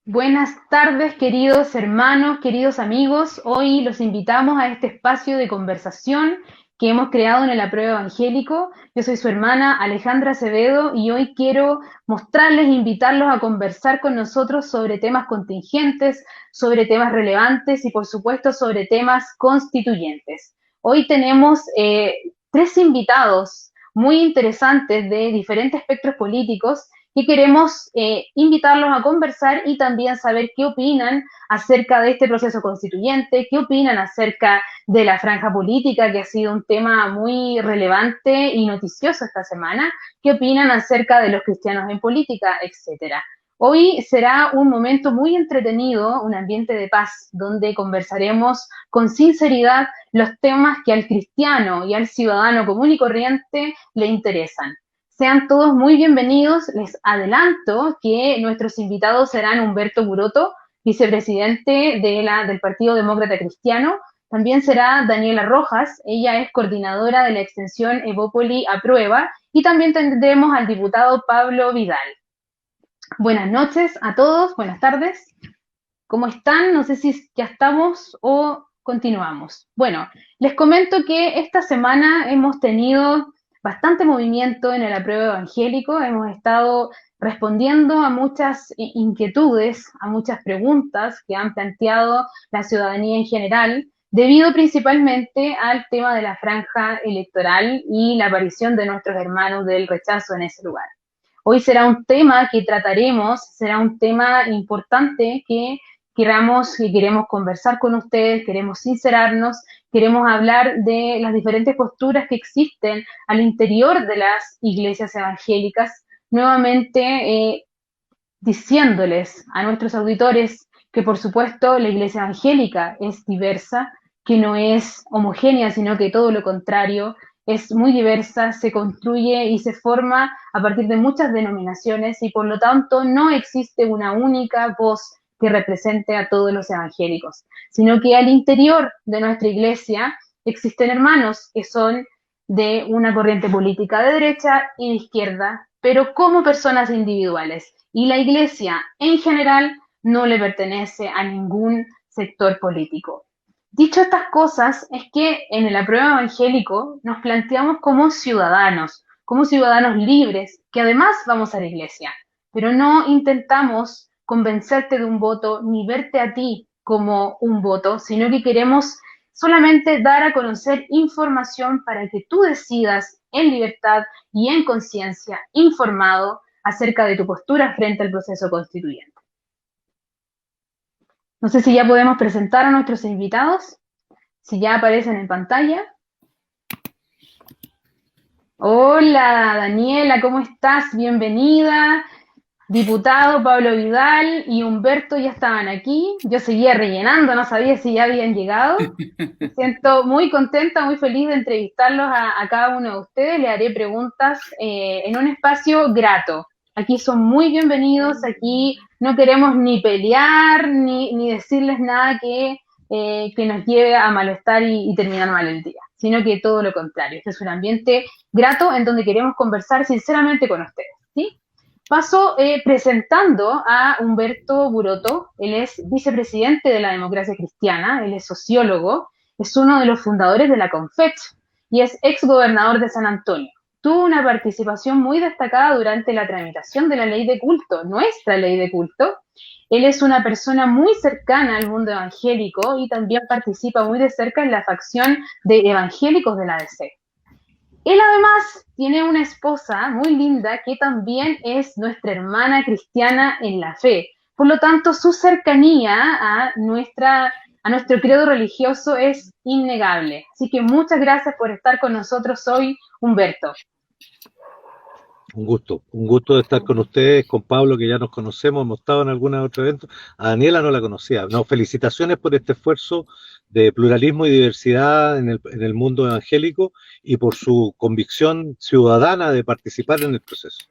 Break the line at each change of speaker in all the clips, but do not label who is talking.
Buenas tardes, queridos hermanos, queridos amigos. Hoy los invitamos a este espacio de conversación que hemos creado en el Apruebo Evangélico. Yo soy su hermana Alejandra Acevedo y hoy quiero mostrarles e invitarlos a conversar con nosotros sobre temas contingentes, sobre temas relevantes y por supuesto sobre temas constituyentes. Hoy tenemos tres invitados muy interesantes de diferentes espectros políticos que queremos invitarlos a conversar y también saber qué opinan acerca de este proceso constituyente, qué opinan acerca de la franja política, que ha sido un tema muy relevante y noticioso esta semana, qué opinan acerca de los cristianos en política, etcétera. Hoy será un momento muy entretenido, un ambiente de paz, donde conversaremos con sinceridad los temas que al cristiano y al ciudadano común y corriente le interesan. Sean todos muy bienvenidos. Les adelanto que nuestros invitados serán Humberto Buroto, vicepresidente del Partido Demócrata Cristiano. También será Daniela Rojas, ella es coordinadora de la extensión Evópoli Aprueba. Y también tendremos al diputado Pablo Vidal. Buenas noches a todos, buenas tardes. ¿Cómo están? No sé si ya estamos o continuamos. Bueno, les comento que esta semana hemos tenido bastante movimiento en el apruebo evangélico, hemos estado respondiendo a muchas inquietudes, a muchas preguntas que han planteado la ciudadanía en general, debido principalmente al tema de la franja electoral y la aparición de nuestros hermanos del rechazo en ese lugar. Hoy será un tema que trataremos, será un tema importante que queremos conversar con ustedes, queremos sincerarnos, queremos hablar de las diferentes posturas que existen al interior de las iglesias evangélicas, nuevamente diciéndoles a nuestros auditores que por supuesto la iglesia evangélica es diversa, que no es homogénea, sino que todo lo contrario, es muy diversa, se construye y se forma a partir de muchas denominaciones y por lo tanto no existe una única voz que represente a todos los evangélicos, sino que al interior de nuestra iglesia existen hermanos que son de una corriente política de derecha y de izquierda, pero como personas individuales. Y la iglesia en general no le pertenece a ningún sector político. Dicho estas cosas, es que en el apruebo evangélico nos planteamos como ciudadanos libres, que además vamos a la iglesia, pero no intentamos convencerte de un voto ni verte a ti como un voto, sino que queremos solamente dar a conocer información para que tú decidas en libertad y en conciencia, informado acerca de tu postura frente al proceso constituyente. No sé si ya podemos presentar a nuestros invitados, si ya aparecen en pantalla. Hola Daniela, ¿cómo estás? Bienvenida. Diputado Pablo Vidal y Humberto ya estaban aquí. Yo seguía rellenando, no sabía si ya habían llegado. Me siento muy contenta, muy feliz de entrevistarlos a cada uno de ustedes. Le haré preguntas en un espacio grato. Aquí son muy bienvenidos, aquí no queremos ni pelear ni decirles nada que nos lleve a malestar y terminar mal el día, sino que todo lo contrario. Este es un ambiente grato en donde queremos conversar sinceramente con ustedes, ¿sí? Paso presentando a Humberto Buroto. Él es vicepresidente de la democracia cristiana, él es sociólogo, es uno de los fundadores de la CONFECH y es exgobernador de San Antonio. Tuvo una participación muy destacada durante la tramitación de la ley de culto, nuestra ley de culto. Él es una persona muy cercana al mundo evangélico y también participa muy de cerca en la facción de evangélicos de la ADC. Él además tiene una esposa muy linda que también es nuestra hermana cristiana en la fe. Por lo tanto, su cercanía a nuestro credo religioso es innegable. Así que muchas gracias por estar con nosotros hoy, Humberto.
Un gusto de estar con ustedes, con Pablo, que ya nos conocemos, hemos estado en algunos otros eventos. A Daniela no la conocía. No, felicitaciones por este esfuerzo de pluralismo y diversidad en el mundo evangélico y por su convicción ciudadana de participar en el proceso.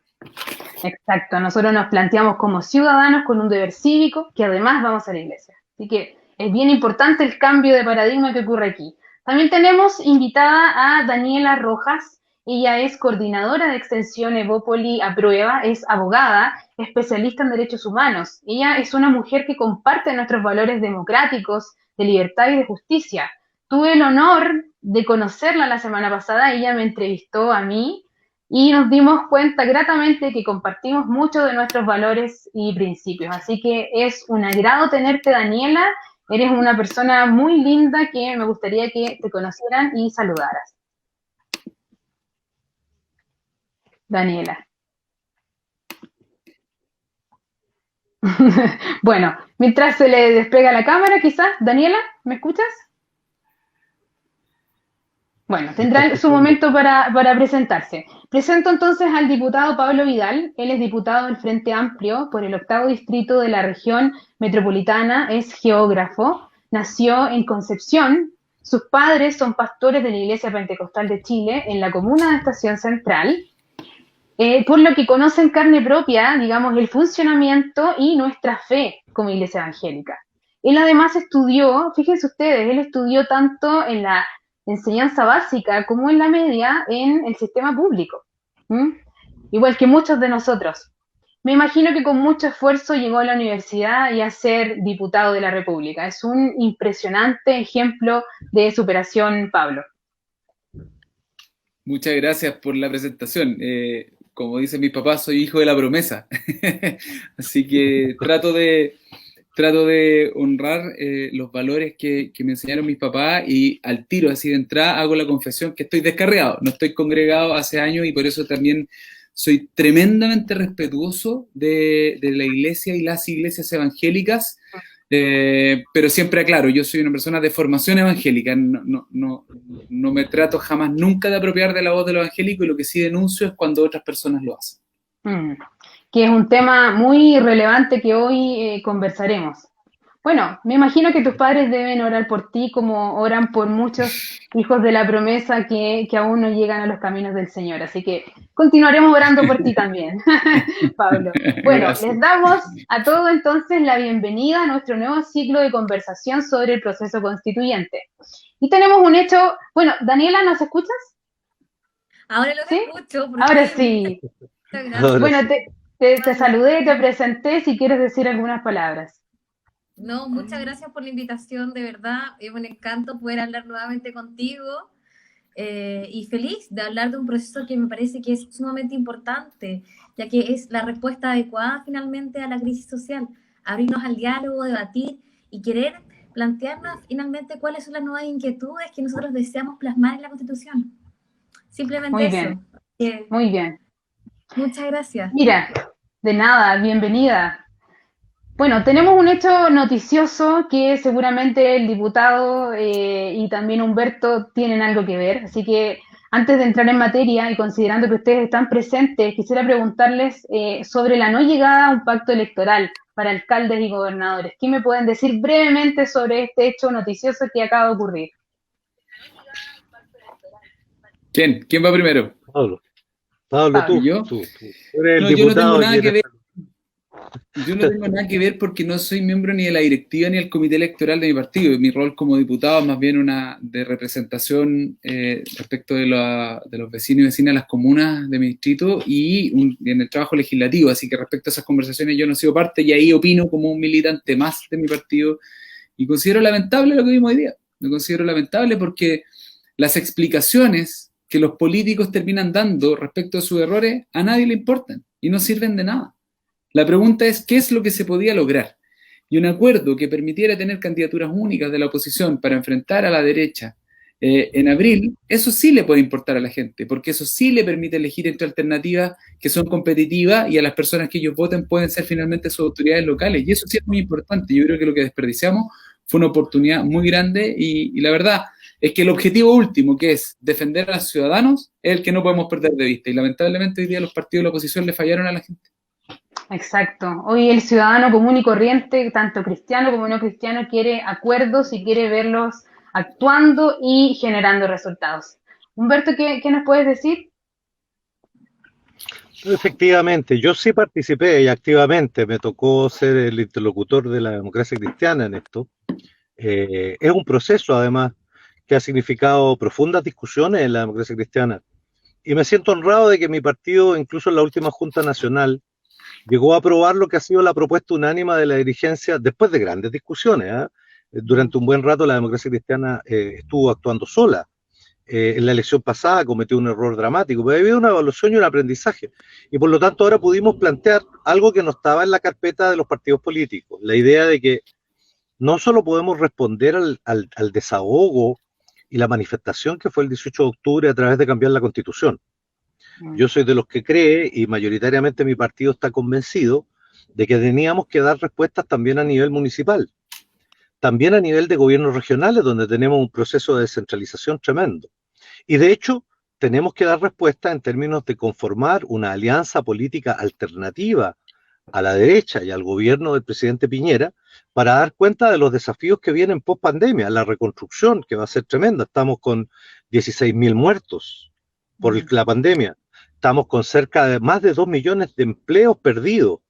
Exacto, nosotros nos planteamos como ciudadanos con un deber cívico que además vamos a la iglesia. Así que es bien importante el cambio de paradigma que ocurre aquí. También tenemos invitada a Daniela Rojas. Ella es coordinadora de extensión Evópoli Aprueba, es abogada, especialista en derechos humanos. Ella es una mujer que comparte nuestros valores democráticos, de libertad y de justicia. Tuve el honor de conocerla la semana pasada, ella me entrevistó a mí y nos dimos cuenta gratamente que compartimos muchos de nuestros valores y principios. Así que es un agrado tenerte, Daniela. Eres una persona muy linda que me gustaría que te conocieran y saludaras. Daniela. Bueno, mientras se le despega la cámara, quizás, Daniela, ¿me escuchas? Bueno, tendrá su momento para presentarse. Presento entonces al diputado Pablo Vidal. Él es diputado del Frente Amplio por el 8º distrito de la región metropolitana, es geógrafo, nació en Concepción. Sus padres son pastores de la Iglesia Pentecostal de Chile en la comuna de Estación Central, por lo que conoce en carne propia, digamos, el funcionamiento y nuestra fe como Iglesia Evangélica. Él además estudió, fíjense ustedes, él estudió tanto en la enseñanza básica como en la media en el sistema público, ¿m? Igual que muchos de nosotros. Me imagino que con mucho esfuerzo llegó a la universidad y a ser diputado de la República. Es un impresionante ejemplo de superación, Pablo.
Muchas gracias por la presentación. Como dicen mis papás, soy hijo de la promesa. Así que trato de honrar los valores que me enseñaron mis papás y al tiro, así de entrada, hago la confesión que estoy descarriado. No estoy congregado hace años y por eso también soy tremendamente respetuoso de la iglesia y las iglesias evangélicas. Pero siempre aclaro, yo soy una persona de formación evangélica, no me trato jamás nunca de apropiar de la voz del evangélico y lo que sí denuncio es cuando otras personas lo hacen.
Que es un tema muy relevante que hoy conversaremos. Bueno, me imagino que tus padres deben orar por ti como oran por muchos hijos de la promesa que aún no llegan a los caminos del Señor. Así que continuaremos orando por ti también, Pablo. Bueno, gracias. Les damos a todos entonces la bienvenida a nuestro nuevo ciclo de conversación sobre el proceso constituyente. Y tenemos un hecho, bueno, Daniela, ¿nos escuchas?
Ahora lo escucho.
Ahora sí. Bueno, te saludé, te presenté, si quieres decir algunas palabras.
No, muchas gracias por la invitación, de verdad, es un encanto poder hablar nuevamente contigo y feliz de hablar de un proceso que me parece que es sumamente importante, ya que es la respuesta adecuada finalmente a la crisis social, abrirnos al diálogo, debatir y querer plantearnos finalmente cuáles son las nuevas inquietudes que nosotros deseamos plasmar en la Constitución. Simplemente
muy
eso.
Bien. Muy bien.
Muchas gracias.
Mira, de nada, bienvenida. Bueno, tenemos un hecho noticioso que seguramente el diputado y también Humberto tienen algo que ver, así que antes de entrar en materia y considerando que ustedes están presentes, quisiera preguntarles sobre la no llegada a un pacto electoral para alcaldes y gobernadores. ¿Qué me pueden decir brevemente sobre este hecho noticioso que acaba de ocurrir?
¿Quién va primero?
Pablo, tú.
¿Yo?
Tú eres el diputado.
Yo no tengo nada que ver porque no soy miembro ni de la directiva ni del comité electoral de mi partido. Mi rol como diputado es más bien una de representación respecto de los vecinos y vecinas de las comunas de mi distrito y en el trabajo legislativo. Así que respecto a esas conversaciones yo no he sido parte y ahí opino como un militante más de mi partido y considero lamentable lo que vimos hoy día. Lo considero lamentable porque las explicaciones que los políticos terminan dando respecto a sus errores a nadie le importan y no sirven de nada. La pregunta es, ¿qué es lo que se podía lograr? Y un acuerdo que permitiera tener candidaturas únicas de la oposición para enfrentar a la derecha en abril, eso sí le puede importar a la gente, porque eso sí le permite elegir entre alternativas que son competitivas y a las personas que ellos voten pueden ser finalmente sus autoridades locales. Y eso sí es muy importante. Yo creo que lo que desperdiciamos fue una oportunidad muy grande y la verdad es que el objetivo último, que es defender a los ciudadanos, es el que no podemos perder de vista. Y lamentablemente hoy día los partidos de la oposición le fallaron a la gente.
Exacto. Hoy el ciudadano común y corriente, tanto cristiano como no cristiano, quiere acuerdos y quiere verlos actuando y generando resultados. Humberto, ¿qué nos puedes decir?
Efectivamente, yo sí participé y activamente, me tocó ser el interlocutor de la democracia cristiana en esto. Es un proceso, además, que ha significado profundas discusiones en la democracia cristiana. y me siento honrado de que mi partido, incluso en la última Junta Nacional, llegó a aprobar lo que ha sido la propuesta unánime de la dirigencia después de grandes discusiones. ¿Eh? Durante un buen rato la democracia cristiana estuvo actuando sola. En la elección pasada cometió un error dramático, pero ha habido una evaluación y un aprendizaje. Y por lo tanto ahora pudimos plantear algo que no estaba en la carpeta de los partidos políticos, la idea de que no solo podemos responder al desahogo y la manifestación que fue el 18 de octubre a través de cambiar la Constitución. Yo soy de los que cree, y mayoritariamente mi partido está convencido, de que teníamos que dar respuestas también a nivel municipal, también a nivel de gobiernos regionales, donde tenemos un proceso de descentralización tremendo. Y de hecho, tenemos que dar respuesta en términos de conformar una alianza política alternativa a la derecha y al gobierno del presidente Piñera para dar cuenta de los desafíos que vienen post pandemia, la reconstrucción que va a ser tremenda. Estamos con 16.000 muertos por la pandemia, estamos con cerca de más de 2 millones de empleos perdidos,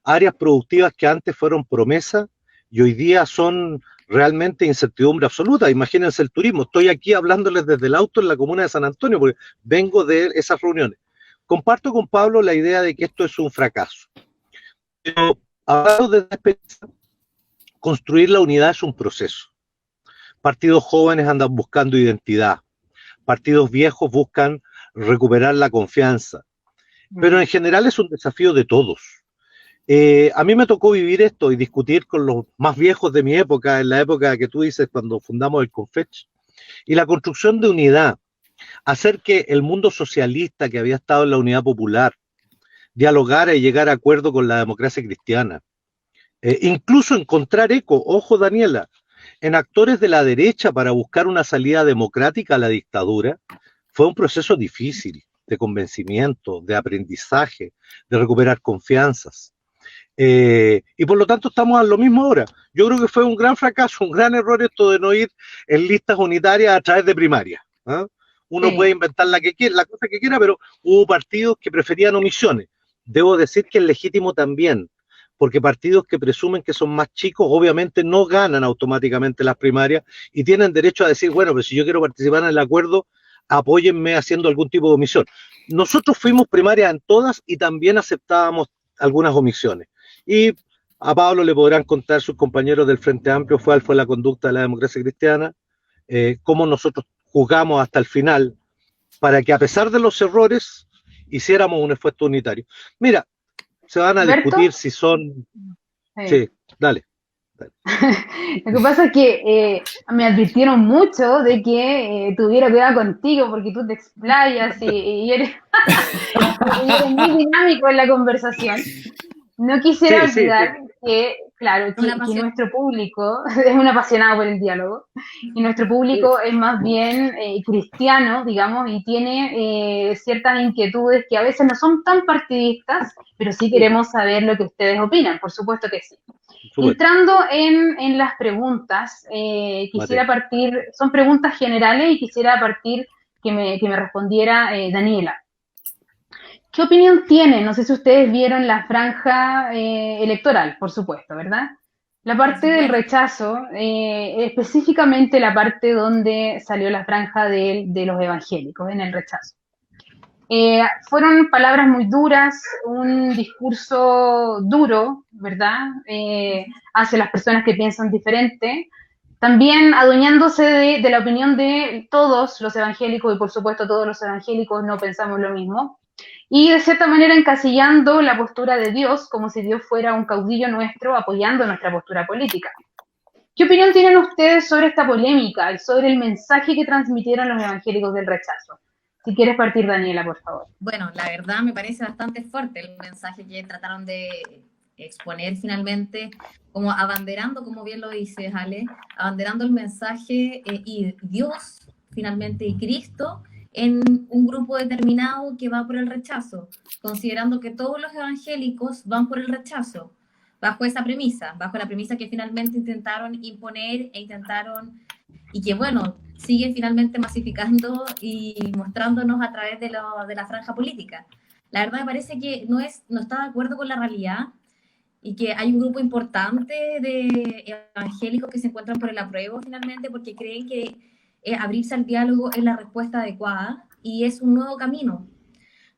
áreas productivas que antes fueron promesa y hoy día son realmente incertidumbre absoluta. Imagínense el turismo. Estoy aquí hablándoles desde el auto en la comuna de San Antonio porque vengo de esas reuniones. Comparto con Pablo la idea de que esto es un fracaso. Pero hablando de experiencia, construir la unidad es un proceso. Partidos jóvenes andan buscando identidad. Partidos viejos buscan recuperar la confianza. Pero en general es un desafío de todos. A mí me tocó vivir esto y discutir con los más viejos de mi época, en la época que tú dices cuando fundamos el Confech, y la construcción de unidad, hacer que el mundo socialista que había estado en la unidad popular dialogara y llegara a acuerdo con la democracia cristiana, incluso encontrar eco, ojo Daniela, en actores de la derecha para buscar una salida democrática a la dictadura, fue un proceso difícil de convencimiento, de aprendizaje, de recuperar confianzas. Y por lo tanto estamos a lo mismo ahora. Yo creo que fue un gran fracaso, un gran error esto de no ir en listas unitarias a través de primarias. ¿Eh? Uno puede inventar la cosa que quiera, pero hubo partidos que preferían omisiones. Debo decir que es legítimo también, porque partidos que presumen que son más chicos obviamente no ganan automáticamente las primarias y tienen derecho a decir, bueno, pero si yo quiero participar en el acuerdo, apóyenme haciendo algún tipo de omisión. Nosotros fuimos primarias en todas y también aceptábamos algunas omisiones. Y a Pablo le podrán contar sus compañeros del Frente Amplio cuál fue la conducta de la democracia cristiana, cómo nosotros jugamos hasta el final para que a pesar de los errores hiciéramos un esfuerzo unitario. Mira, se van a
¿Alberto?
discutir si son... Sí, dale.
Lo que pasa es que me advirtieron mucho de que tuviera cuidado contigo porque tú te explayas y eres, y eres muy dinámico en la conversación. No quisiera olvidar que, claro, que nuestro público es un apasionado por el diálogo y nuestro público es más bien cristiano, digamos, y tiene ciertas inquietudes que a veces no son tan partidistas, pero sí queremos saber lo que ustedes opinan, por supuesto que sí. Entrando en las preguntas, quisiera partir, son preguntas generales y quisiera partir que me respondiera Daniela. ¿Qué opinión tienen? No sé si ustedes vieron la franja electoral, por supuesto, ¿verdad? La parte del rechazo, específicamente la parte donde salió la franja de los evangélicos en el rechazo. Fueron palabras muy duras, un discurso duro, ¿verdad? Hacia las personas que piensan diferente. También adueñándose de la opinión de todos los evangélicos, y por supuesto todos los evangélicos no pensamos lo mismo. Y de cierta manera encasillando la postura de Dios como si Dios fuera un caudillo nuestro apoyando nuestra postura política. ¿Qué opinión tienen ustedes sobre esta polémica y sobre el mensaje que transmitieron los evangélicos del rechazo? Si quieres partir, Daniela, por favor.
Bueno, la verdad me parece bastante fuerte el mensaje que trataron de exponer finalmente, como abanderando, como bien lo dices, Ale, abanderando el mensaje y Dios finalmente y Cristo en un grupo determinado que va por el rechazo, considerando que todos los evangélicos van por el rechazo, bajo esa premisa, bajo la premisa que finalmente intentaron imponer y que bueno, siguen finalmente masificando y mostrándonos a través de la franja política. La verdad me parece que no está de acuerdo con la realidad y que hay un grupo importante de evangélicos que se encuentran por el apruebo finalmente porque creen que abrirse al diálogo es la respuesta adecuada y es un nuevo camino.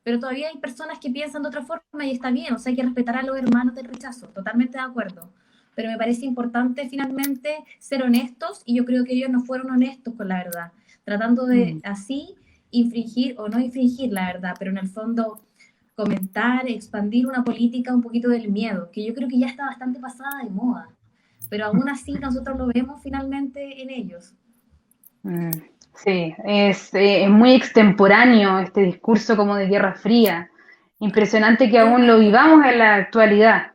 Pero todavía hay personas que piensan de otra forma y está bien, o sea, hay que respetar a los hermanos del rechazo, totalmente de acuerdo. Pero me parece importante finalmente ser honestos y yo creo que ellos no fueron honestos con la verdad, tratando de así infringir o no infringir la verdad, pero en el fondo comentar, expandir una política un poquito del miedo, que yo creo que ya está bastante pasada de moda, pero aún así nosotros lo vemos finalmente en ellos.
Sí, es muy extemporáneo este discurso como de Guerra Fría. Impresionante que aún lo vivamos en la actualidad.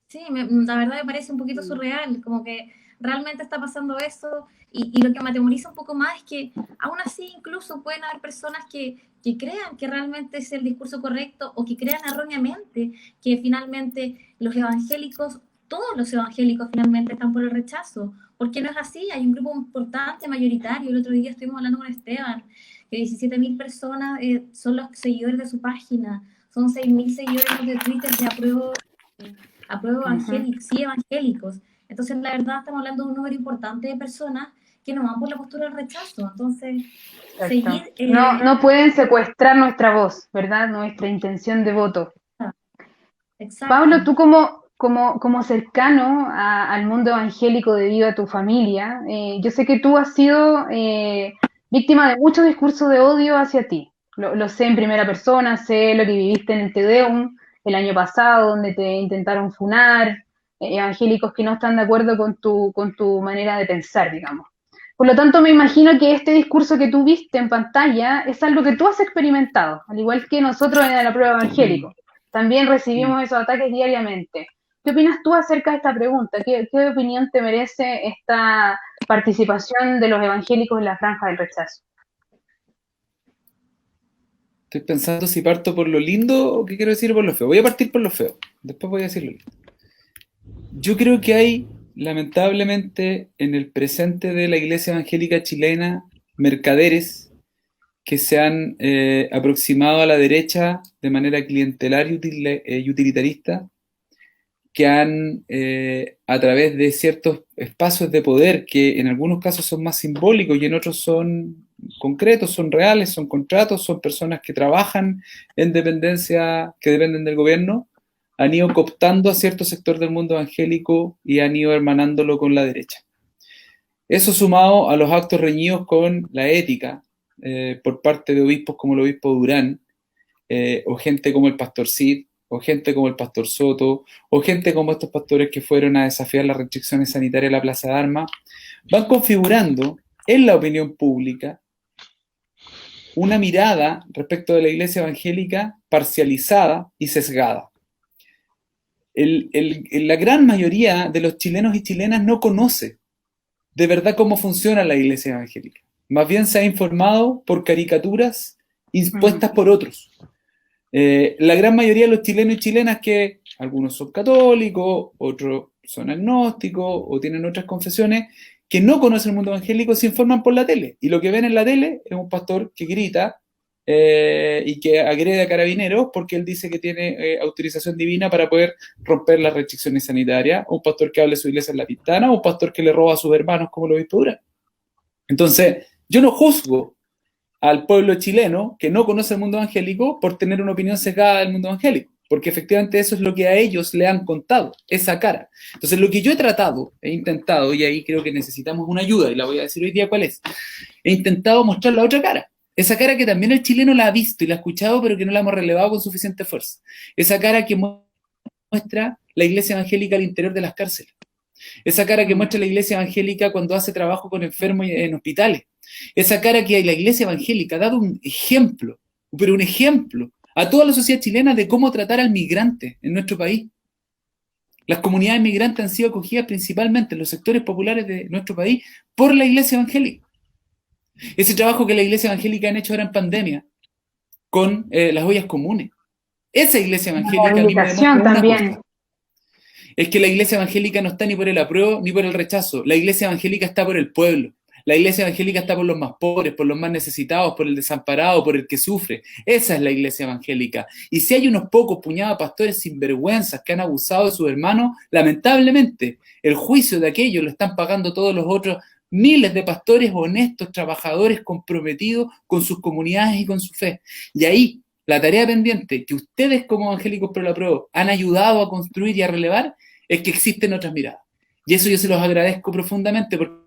Sí, la verdad me parece un poquito surreal, como que realmente está pasando eso y lo que me atemoriza un poco más es que aún así incluso pueden haber personas que crean que realmente es el discurso correcto o que crean erróneamente que finalmente los evangélicos, todos los evangélicos finalmente están por el rechazo, porque no es así, hay un grupo importante, mayoritario, el otro día estuvimos hablando con Esteban, que 17.000 personas son los seguidores de su página, son 6.000 seguidores de Twitter de apruebo evangélicos, sí evangélicos. Entonces, la verdad, estamos hablando de un número importante de personas que no van por la postura del rechazo. Entonces, seguir...
No pueden secuestrar nuestra voz, ¿verdad? Nuestra intención de voto.
Exacto.
Pablo, tú como cercano al mundo evangélico debido a tu familia, yo sé que tú has sido víctima de muchos discursos de odio hacia ti. Lo sé en primera persona, sé lo que viviste en el Te Deum el año pasado, donde te intentaron funar, evangélicos que no están de acuerdo con tu manera de pensar, digamos. Por lo tanto, me imagino que este discurso que tú viste en pantalla es algo que tú has experimentado, al igual que nosotros en la prueba evangélico. También recibimos esos ataques diariamente. ¿Qué opinas tú acerca de esta pregunta? ¿Qué opinión te merece esta participación de los evangélicos en la franja del rechazo?
Estoy pensando si parto por lo lindo o qué quiero decir por lo feo. Voy a partir por lo feo, después voy a decir lo lindo. Yo creo que hay, lamentablemente, en el presente de la iglesia evangélica chilena, mercaderes que se han aproximado a la derecha de manera clientelar y utilitarista, que han, a través de ciertos espacios de poder, que en algunos casos son más simbólicos y en otros son concretos, son reales, son contratos, son personas que trabajan en dependencia, que dependen del gobierno, han ido cooptando a cierto sector del mundo evangélico y han ido hermanándolo con la derecha. Eso sumado a los actos reñidos con la ética por parte de obispos como el obispo Durán, o gente como el pastor Cid, o gente como el pastor Soto, o gente como estos pastores que fueron a desafiar las restricciones sanitarias en la Plaza de Armas, van configurando en la opinión pública una mirada respecto de la iglesia evangélica parcializada y sesgada. La gran mayoría de los chilenos y chilenas no conoce de verdad cómo funciona la iglesia evangélica. Más bien se ha informado por caricaturas impuestas por otros. La gran mayoría de los chilenos y chilenas, que algunos son católicos, otros son agnósticos o tienen otras confesiones, que no conocen el mundo evangélico, se informan por la tele. Y lo que ven en la tele es un pastor que grita y que agrede a carabineros porque él dice que tiene autorización divina para poder romper las restricciones sanitarias, un pastor que habla de su iglesia en la pintana, un pastor que le roba a sus hermanos como el obispo Durán. Entonces, yo no juzgo al pueblo chileno que no conoce el mundo evangélico por tener una opinión sesgada del mundo evangélico, porque efectivamente eso es lo que a ellos le han contado, esa cara. Entonces, lo que yo he tratado, he intentado, y ahí creo que necesitamos una ayuda, y la voy a decir hoy día cuál es, he intentado mostrar la otra cara. Esa cara que también el chileno la ha visto y la ha escuchado, pero que no la hemos relevado con suficiente fuerza. Esa cara que muestra la iglesia evangélica al interior de las cárceles. Esa cara que muestra la iglesia evangélica cuando hace trabajo con enfermos en hospitales. Esa cara que la iglesia evangélica ha dado un ejemplo, pero un ejemplo a toda la sociedad chilena de cómo tratar al migrante en nuestro país. Las comunidades migrantes han sido acogidas principalmente en los sectores populares de nuestro país por la iglesia evangélica. Ese trabajo que la iglesia evangélica han hecho ahora en pandemia con las ollas comunes. Esa iglesia evangélica a mí me demuestra una cosa. Es que la iglesia evangélica no está ni por el apruebo ni por el rechazo. La iglesia evangélica está por el pueblo. La iglesia evangélica está por los más pobres, por los más necesitados, por el desamparado, por el que sufre. Esa es la iglesia evangélica. Y si hay unos pocos puñados de pastores sinvergüenzas que han abusado de sus hermanos, lamentablemente el juicio de aquellos lo están pagando todos los otros miles de pastores honestos, trabajadores, comprometidos con sus comunidades y con su fe. Y ahí, la tarea pendiente que ustedes como Evangélicos Pro la Pro han ayudado a construir y a relevar es que existen otras miradas. Y eso yo se los agradezco profundamente porque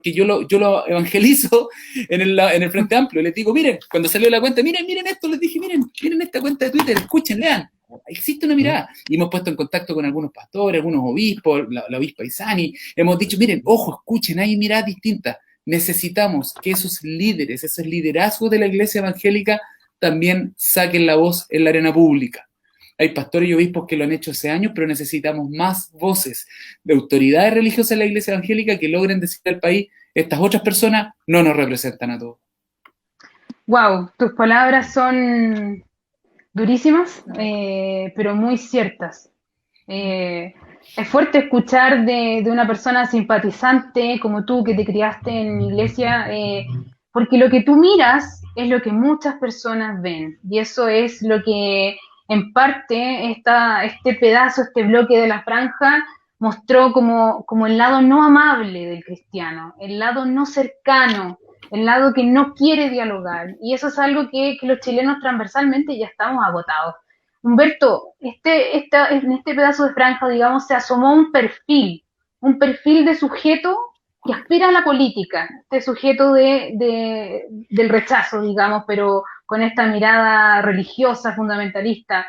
yo lo evangelizo en el Frente Amplio. Les digo, miren, cuando salió la cuenta, miren esto, les dije, miren esta cuenta de Twitter, escuchen, lean. Existe una mirada. Y hemos puesto en contacto con algunos pastores, algunos obispos, la obispa Isani. Hemos dicho, miren, ojo, escuchen, hay miradas distintas. Necesitamos que esos líderes, esos liderazgos de la iglesia evangélica también saquen la voz en la arena pública. Hay pastores y obispos que lo han hecho hace años, pero necesitamos más voces de autoridades religiosas en la iglesia evangélica que logren decir al país, estas otras personas no nos representan a todos.
Wow, tus palabras son durísimas, pero muy ciertas. Es fuerte escuchar de una persona simpatizante como tú, que te criaste en iglesia, porque lo que tú miras es lo que muchas personas ven, y eso es lo que en parte este pedazo, este bloque de la franja mostró como el lado no amable del cristiano, el lado no cercano, el lado que no quiere dialogar, y eso es algo que los chilenos transversalmente ya estamos agotados. Humberto, en este pedazo de franja, digamos, se asomó un perfil de sujeto que aspira a la política, este sujeto del rechazo, digamos, pero con esta mirada religiosa, fundamentalista.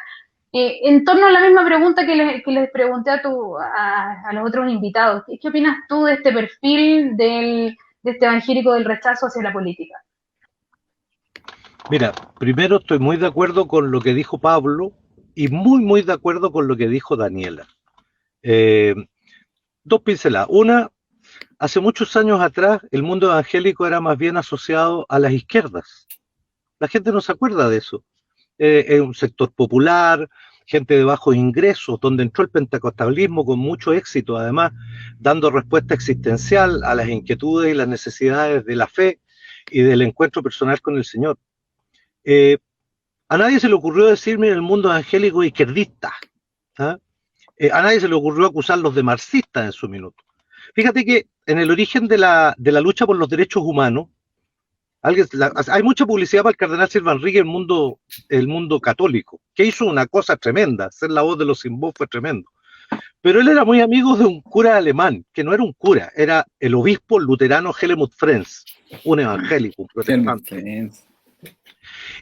En torno a la misma pregunta que les pregunté a los otros invitados, ¿qué opinas tú de este perfil de este evangélico del rechazo hacia la política?
Mira, primero estoy muy de acuerdo con lo que dijo Pablo y muy de acuerdo con lo que dijo Daniela. Dos pinceladas. Una, hace muchos años atrás el mundo evangélico era más bien asociado a las izquierdas. La gente no se acuerda de eso. Es un sector popular, gente de bajos ingresos, donde entró el pentecostalismo con mucho éxito, además, dando respuesta existencial a las inquietudes y las necesidades de la fe y del encuentro personal con el Señor. A nadie se le ocurrió decirme en el mundo evangélico izquierdista. ¿Ah? A nadie se le ocurrió acusarlos de marxistas en su minuto. Fíjate que en el origen de la lucha por los derechos humanos, hay mucha publicidad para el cardenal Silva Enrique en el mundo católico, que hizo una cosa tremenda, ser la voz de los sin voz fue tremendo. Pero él era muy amigo de un cura alemán, que no era un cura, era el obispo luterano Helmut Frenz, un evangélico, un protestante.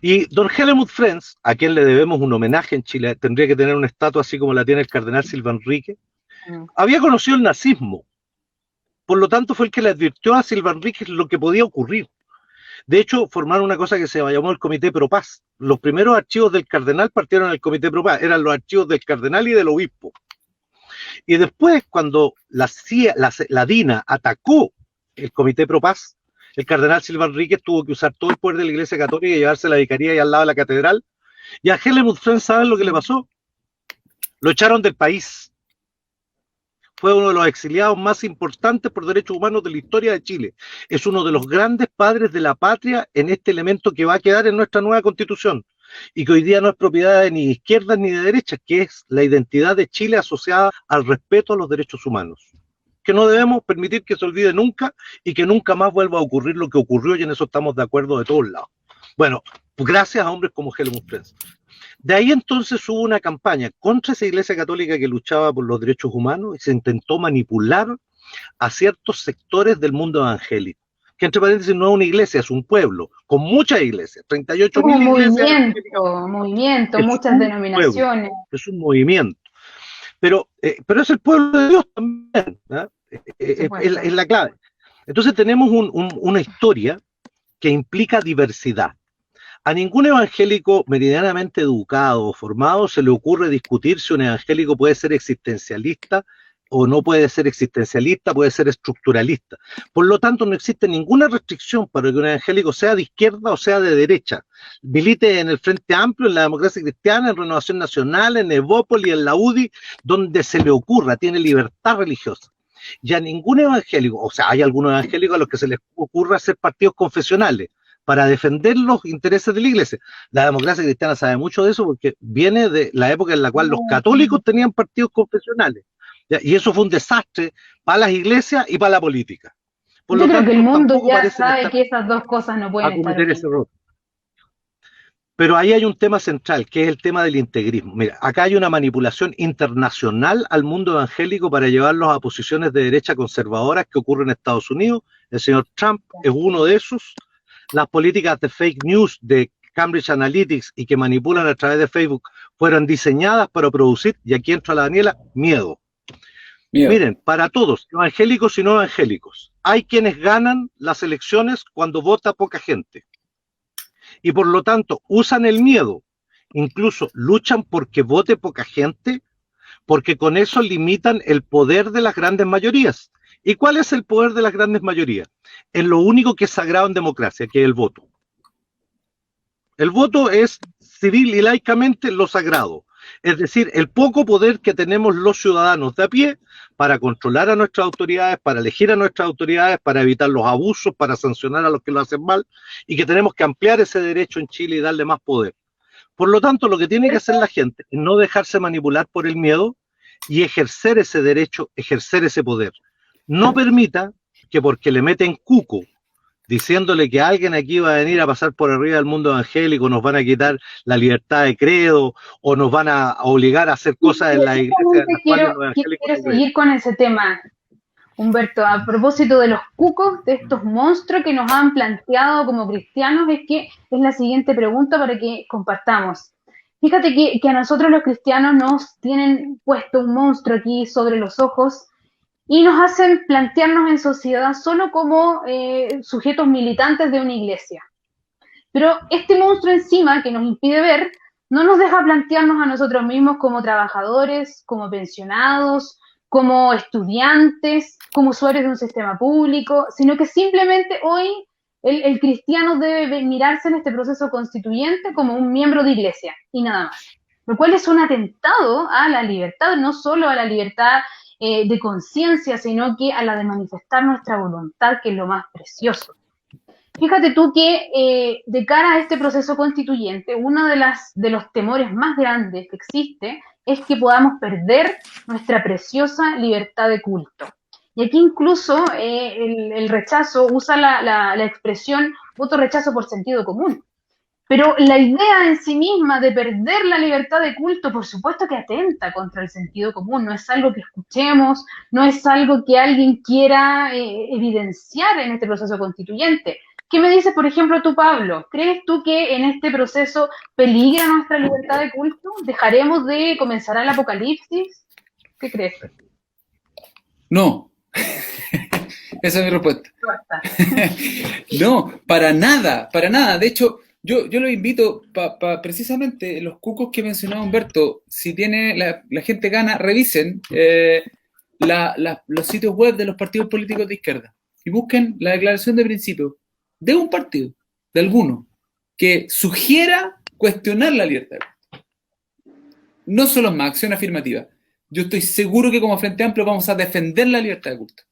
Y don Helmut Frenz, a quien le debemos un homenaje en Chile, tendría que tener una estatua así como la tiene el cardenal Silva Enrique, había conocido el nazismo. Por lo tanto, fue el que le advirtió a Silva Enrique lo que podía ocurrir. De hecho, formaron una cosa que se llamó el Comité Pro Paz. Los primeros archivos del cardenal partieron del Comité Pro Paz, eran los archivos del cardenal y del obispo. Y después, cuando la DINA atacó el Comité Pro Paz, el cardenal Silva Enríquez tuvo que usar todo el poder de la Iglesia Católica y llevarse la vicaría ahí al lado de la catedral. Y a Helmut Frenz, ¿saben lo que le pasó? Lo echaron del país. Fue uno de los exiliados más importantes por derechos humanos de la historia de Chile. Es uno de los grandes padres de la patria en este elemento que va a quedar en nuestra nueva Constitución y que hoy día no es propiedad de ni de izquierdas ni de derechas, que es la identidad de Chile asociada al respeto a los derechos humanos, que no debemos permitir que se olvide nunca y que nunca más vuelva a ocurrir lo que ocurrió, y en eso estamos de acuerdo de todos lados. Bueno, pues gracias a hombres como Helmut Frenz. De ahí entonces hubo una campaña contra esa Iglesia Católica que luchaba por los derechos humanos y se intentó manipular a ciertos sectores del mundo evangélico, que entre paréntesis no es una iglesia, es un pueblo, con muchas iglesias, 38.000 iglesias.
Movimiento, muchas denominaciones.
Es un movimiento. Pero es el pueblo de Dios también, ¿no? Es la clave. Entonces tenemos una historia que implica diversidad. A ningún evangélico meridianamente educado o formado se le ocurre discutir si un evangélico puede ser existencialista o no puede ser existencialista, puede ser estructuralista. Por lo tanto, no existe ninguna restricción para que un evangélico sea de izquierda o sea de derecha. Milite en el Frente Amplio, en la Democracia Cristiana, en Renovación Nacional, en Evópoli, en la UDI, donde se le ocurra, tiene libertad religiosa. Y a ningún evangélico, o sea, hay algunos evangélicos a los que se les ocurra hacer partidos confesionales para defender los intereses de la iglesia. La Democracia Cristiana sabe mucho de eso porque viene de la época en la cual los católicos tenían partidos confesionales. Y eso fue un desastre para las iglesias y para la política. Por
Yo
lo
creo que el
tanto,
mundo
tampoco
ya
parecen
sabe
estar
que esas dos cosas no pueden
a
estar
cometer ese
unidas.
error. Pero ahí hay un tema central, que es el tema del integrismo. Mira, acá hay una manipulación internacional al mundo evangélico para llevarlos a posiciones de derecha conservadoras que ocurren en Estados Unidos. El señor Trump es uno de esos. Las políticas de fake news de Cambridge Analytics y que manipulan a través de Facebook fueron diseñadas para producir, y aquí entra la Daniela, miedo.
Miedo.
Miren, para todos, evangélicos y no evangélicos, hay quienes ganan las elecciones cuando vota poca gente. Y por lo tanto usan el miedo, incluso luchan porque vote poca gente, porque con eso limitan el poder de las grandes mayorías. ¿Y cuál es el poder de las grandes mayorías? Es lo único que es sagrado en democracia, que es el voto. El voto es civil y laicamente lo sagrado, es decir, el poco poder que tenemos los ciudadanos de a pie para controlar a nuestras autoridades, para elegir a nuestras autoridades, para evitar los abusos, para sancionar a los que lo hacen mal, y que tenemos que ampliar ese derecho en Chile y darle más poder. Por lo tanto, lo que tiene que hacer la gente es no dejarse manipular por el miedo y ejercer ese derecho, ejercer ese poder. No permita que porque le meten cuco diciéndole que alguien aquí va a venir a pasar por arriba del mundo evangélico, nos van a quitar la libertad de credo o nos van a obligar a hacer cosas en la iglesia en las cuales los evangélicos
Quiero
no creen.
seguir con ese tema, Humberto, a propósito de los cucos, de estos monstruos que nos han planteado como cristianos, es la siguiente pregunta para que compartamos. Fíjate que a nosotros los cristianos nos tienen puesto un monstruo aquí sobre los ojos y nos hacen plantearnos en sociedad solo como sujetos militantes de una iglesia. Pero este monstruo encima que nos impide ver, no nos deja plantearnos a nosotros mismos como trabajadores, como pensionados, como estudiantes, como usuarios de un sistema público, sino que simplemente hoy el cristiano debe mirarse en este proceso constituyente como un miembro de iglesia y nada más. Lo cual es un atentado a la libertad, no solo a la libertad de conciencia, sino que a la de manifestar nuestra voluntad, que es lo más precioso. Fíjate tú que de cara a este proceso constituyente, uno de los temores más grandes que existe es que podamos perder nuestra preciosa libertad de culto. Y aquí incluso el rechazo usa la expresión voto rechazo por sentido común. Pero la idea en sí misma de perder la libertad de culto, por supuesto que atenta contra el sentido común, no es algo que escuchemos, no es algo que alguien quiera evidenciar en este proceso constituyente. ¿Qué me dices, por ejemplo, tú, Pablo? ¿Crees tú que en este proceso peligra nuestra libertad de culto? ¿Dejaremos de comenzar el apocalipsis? ¿Qué crees?
No. Esa es mi respuesta. No, para nada, para nada. De hecho, yo lo invito precisamente los cucos que mencionaba Humberto, si tiene la gente gana, revisen los sitios web de los partidos políticos de izquierda y busquen la declaración de principio de un partido, de alguno, que sugiera cuestionar la libertad. No solo más, acción afirmativa. Yo estoy seguro que como Frente Amplio vamos a defender la libertad de culto.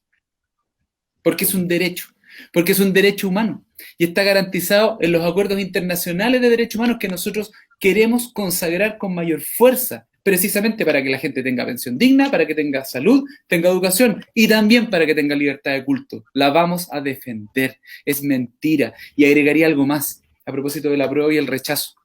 Porque es un derecho humano y está garantizado en los acuerdos internacionales de derechos humanos que nosotros queremos consagrar con mayor fuerza, precisamente para que la gente tenga pensión digna, para que tenga salud, tenga educación y también para que tenga libertad de culto. La vamos a defender. Es mentira. Y agregaría algo más a propósito del apruebo y el rechazo.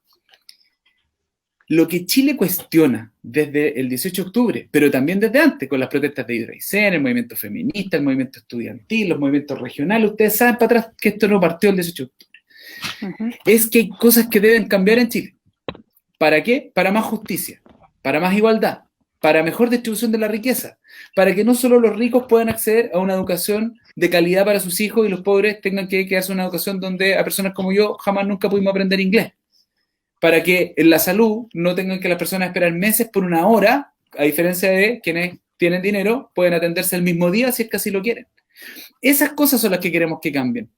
Lo que Chile cuestiona desde el 18 de octubre, pero también desde antes, con las protestas de Hidroaicén, el movimiento feminista, el movimiento estudiantil, los movimientos regionales, ustedes saben para atrás que esto no partió el 18 de octubre, es que hay cosas que deben cambiar en Chile. ¿Para qué? Para más justicia, para más igualdad, para mejor distribución de la riqueza, para que no solo los ricos puedan acceder a una educación de calidad para sus hijos y los pobres tengan que quedarse en una educación donde a personas como yo jamás nunca pudimos aprender inglés. Para que en la salud no tengan que las personas esperar meses por una hora, a diferencia de quienes tienen dinero, pueden atenderse el mismo día si es que así lo quieren. Esas cosas son las que queremos que cambien.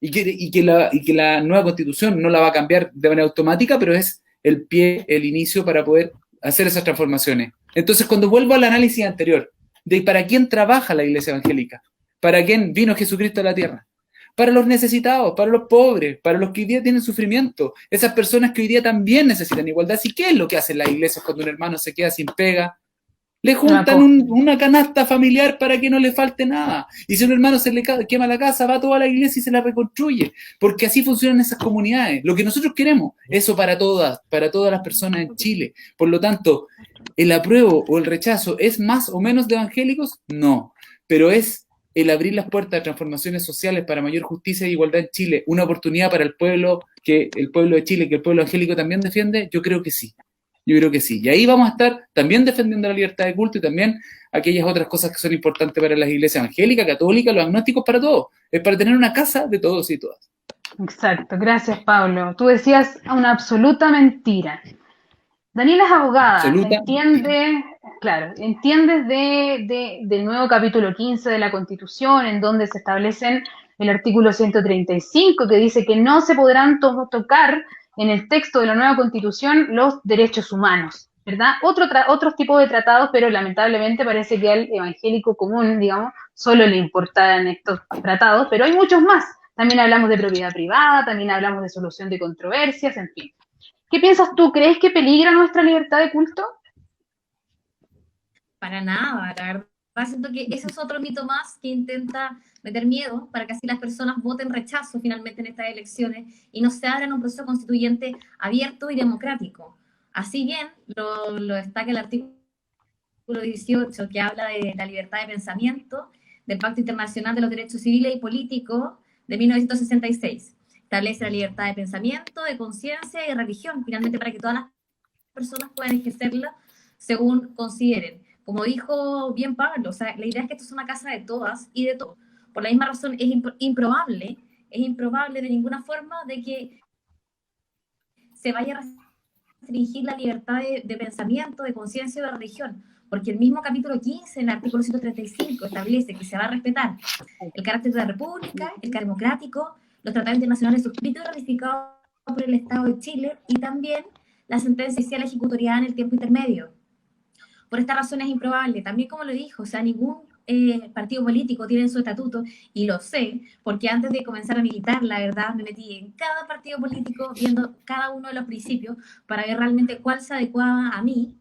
Y que la nueva constitución no la va a cambiar de manera automática, pero es el pie, el inicio para poder hacer esas transformaciones. Entonces, cuando vuelvo al análisis anterior, de para quién trabaja la iglesia evangélica, para quién vino Jesucristo a la tierra, para los necesitados, para los pobres, para los que hoy día tienen sufrimiento, esas personas que hoy día también necesitan igualdad. ¿Y qué es lo que hacen las iglesias cuando un hermano se queda sin pega? Le juntan una canasta familiar para que no le falte nada. Y si a un hermano se le quema la casa, va toda la iglesia y se la reconstruye. Porque así funcionan esas comunidades. Lo que nosotros queremos, eso para todas las personas en Chile. Por lo tanto, ¿el apruebo o el rechazo es más o menos de evangélicos? No. Pero es el abrir las puertas de transformaciones sociales para mayor justicia e igualdad en Chile, una oportunidad para el pueblo de Chile, que el pueblo evangélico también defiende. Yo creo que sí. Yo creo que sí. Y ahí vamos a estar también defendiendo la libertad de culto y también aquellas otras cosas que son importantes para las iglesias evangélicas, católicas, los agnósticos, para todos. Es para tener una casa de todos y todas.
Exacto, gracias Pablo. Tú decías una absoluta mentira. Daniela es abogada, entiende, claro, entiendes del nuevo capítulo 15 de la Constitución, en donde se establecen el artículo 135, que dice que no se podrán tocar en el texto de la nueva Constitución los derechos humanos, ¿verdad? Otros tipos de tratados, pero lamentablemente parece que al evangélico común, digamos, solo le importan estos tratados, pero hay muchos más. También hablamos de propiedad privada, también hablamos de solución de controversias, en fin. ¿Qué piensas tú? ¿Crees que peligra nuestra libertad de culto?
Para nada, la verdad siento que ese es otro mito más que intenta meter miedo para que así las personas voten rechazo finalmente en estas elecciones y no se abran un proceso constituyente abierto y democrático. Así bien, lo destaca el artículo 18, que habla de la libertad de pensamiento, del Pacto Internacional de los Derechos Civiles y Políticos de 1966. Establece la libertad de pensamiento, de conciencia y de religión, finalmente para que todas las personas puedan ejercerla según consideren. Como dijo bien Pablo, o sea, la idea es que esto es una casa de todas y de todos. Por la misma razón es improbable de ninguna forma de que se vaya a restringir la libertad de pensamiento, de conciencia o de religión, porque el mismo capítulo 15, en el artículo 135, establece que se va a respetar el carácter de la república, el carácter democrático, los tratados internacionales suscritos y ratificados por el Estado de Chile y también la sentencia judicial ejecutoriada en el tiempo intermedio. Por esta razón es improbable, también como lo dijo, o sea, ningún partido político tiene en su estatuto, y lo sé, porque antes de comenzar a militar, la verdad, me metí en cada partido político viendo cada uno de los principios para ver realmente cuál se adecuaba a mí,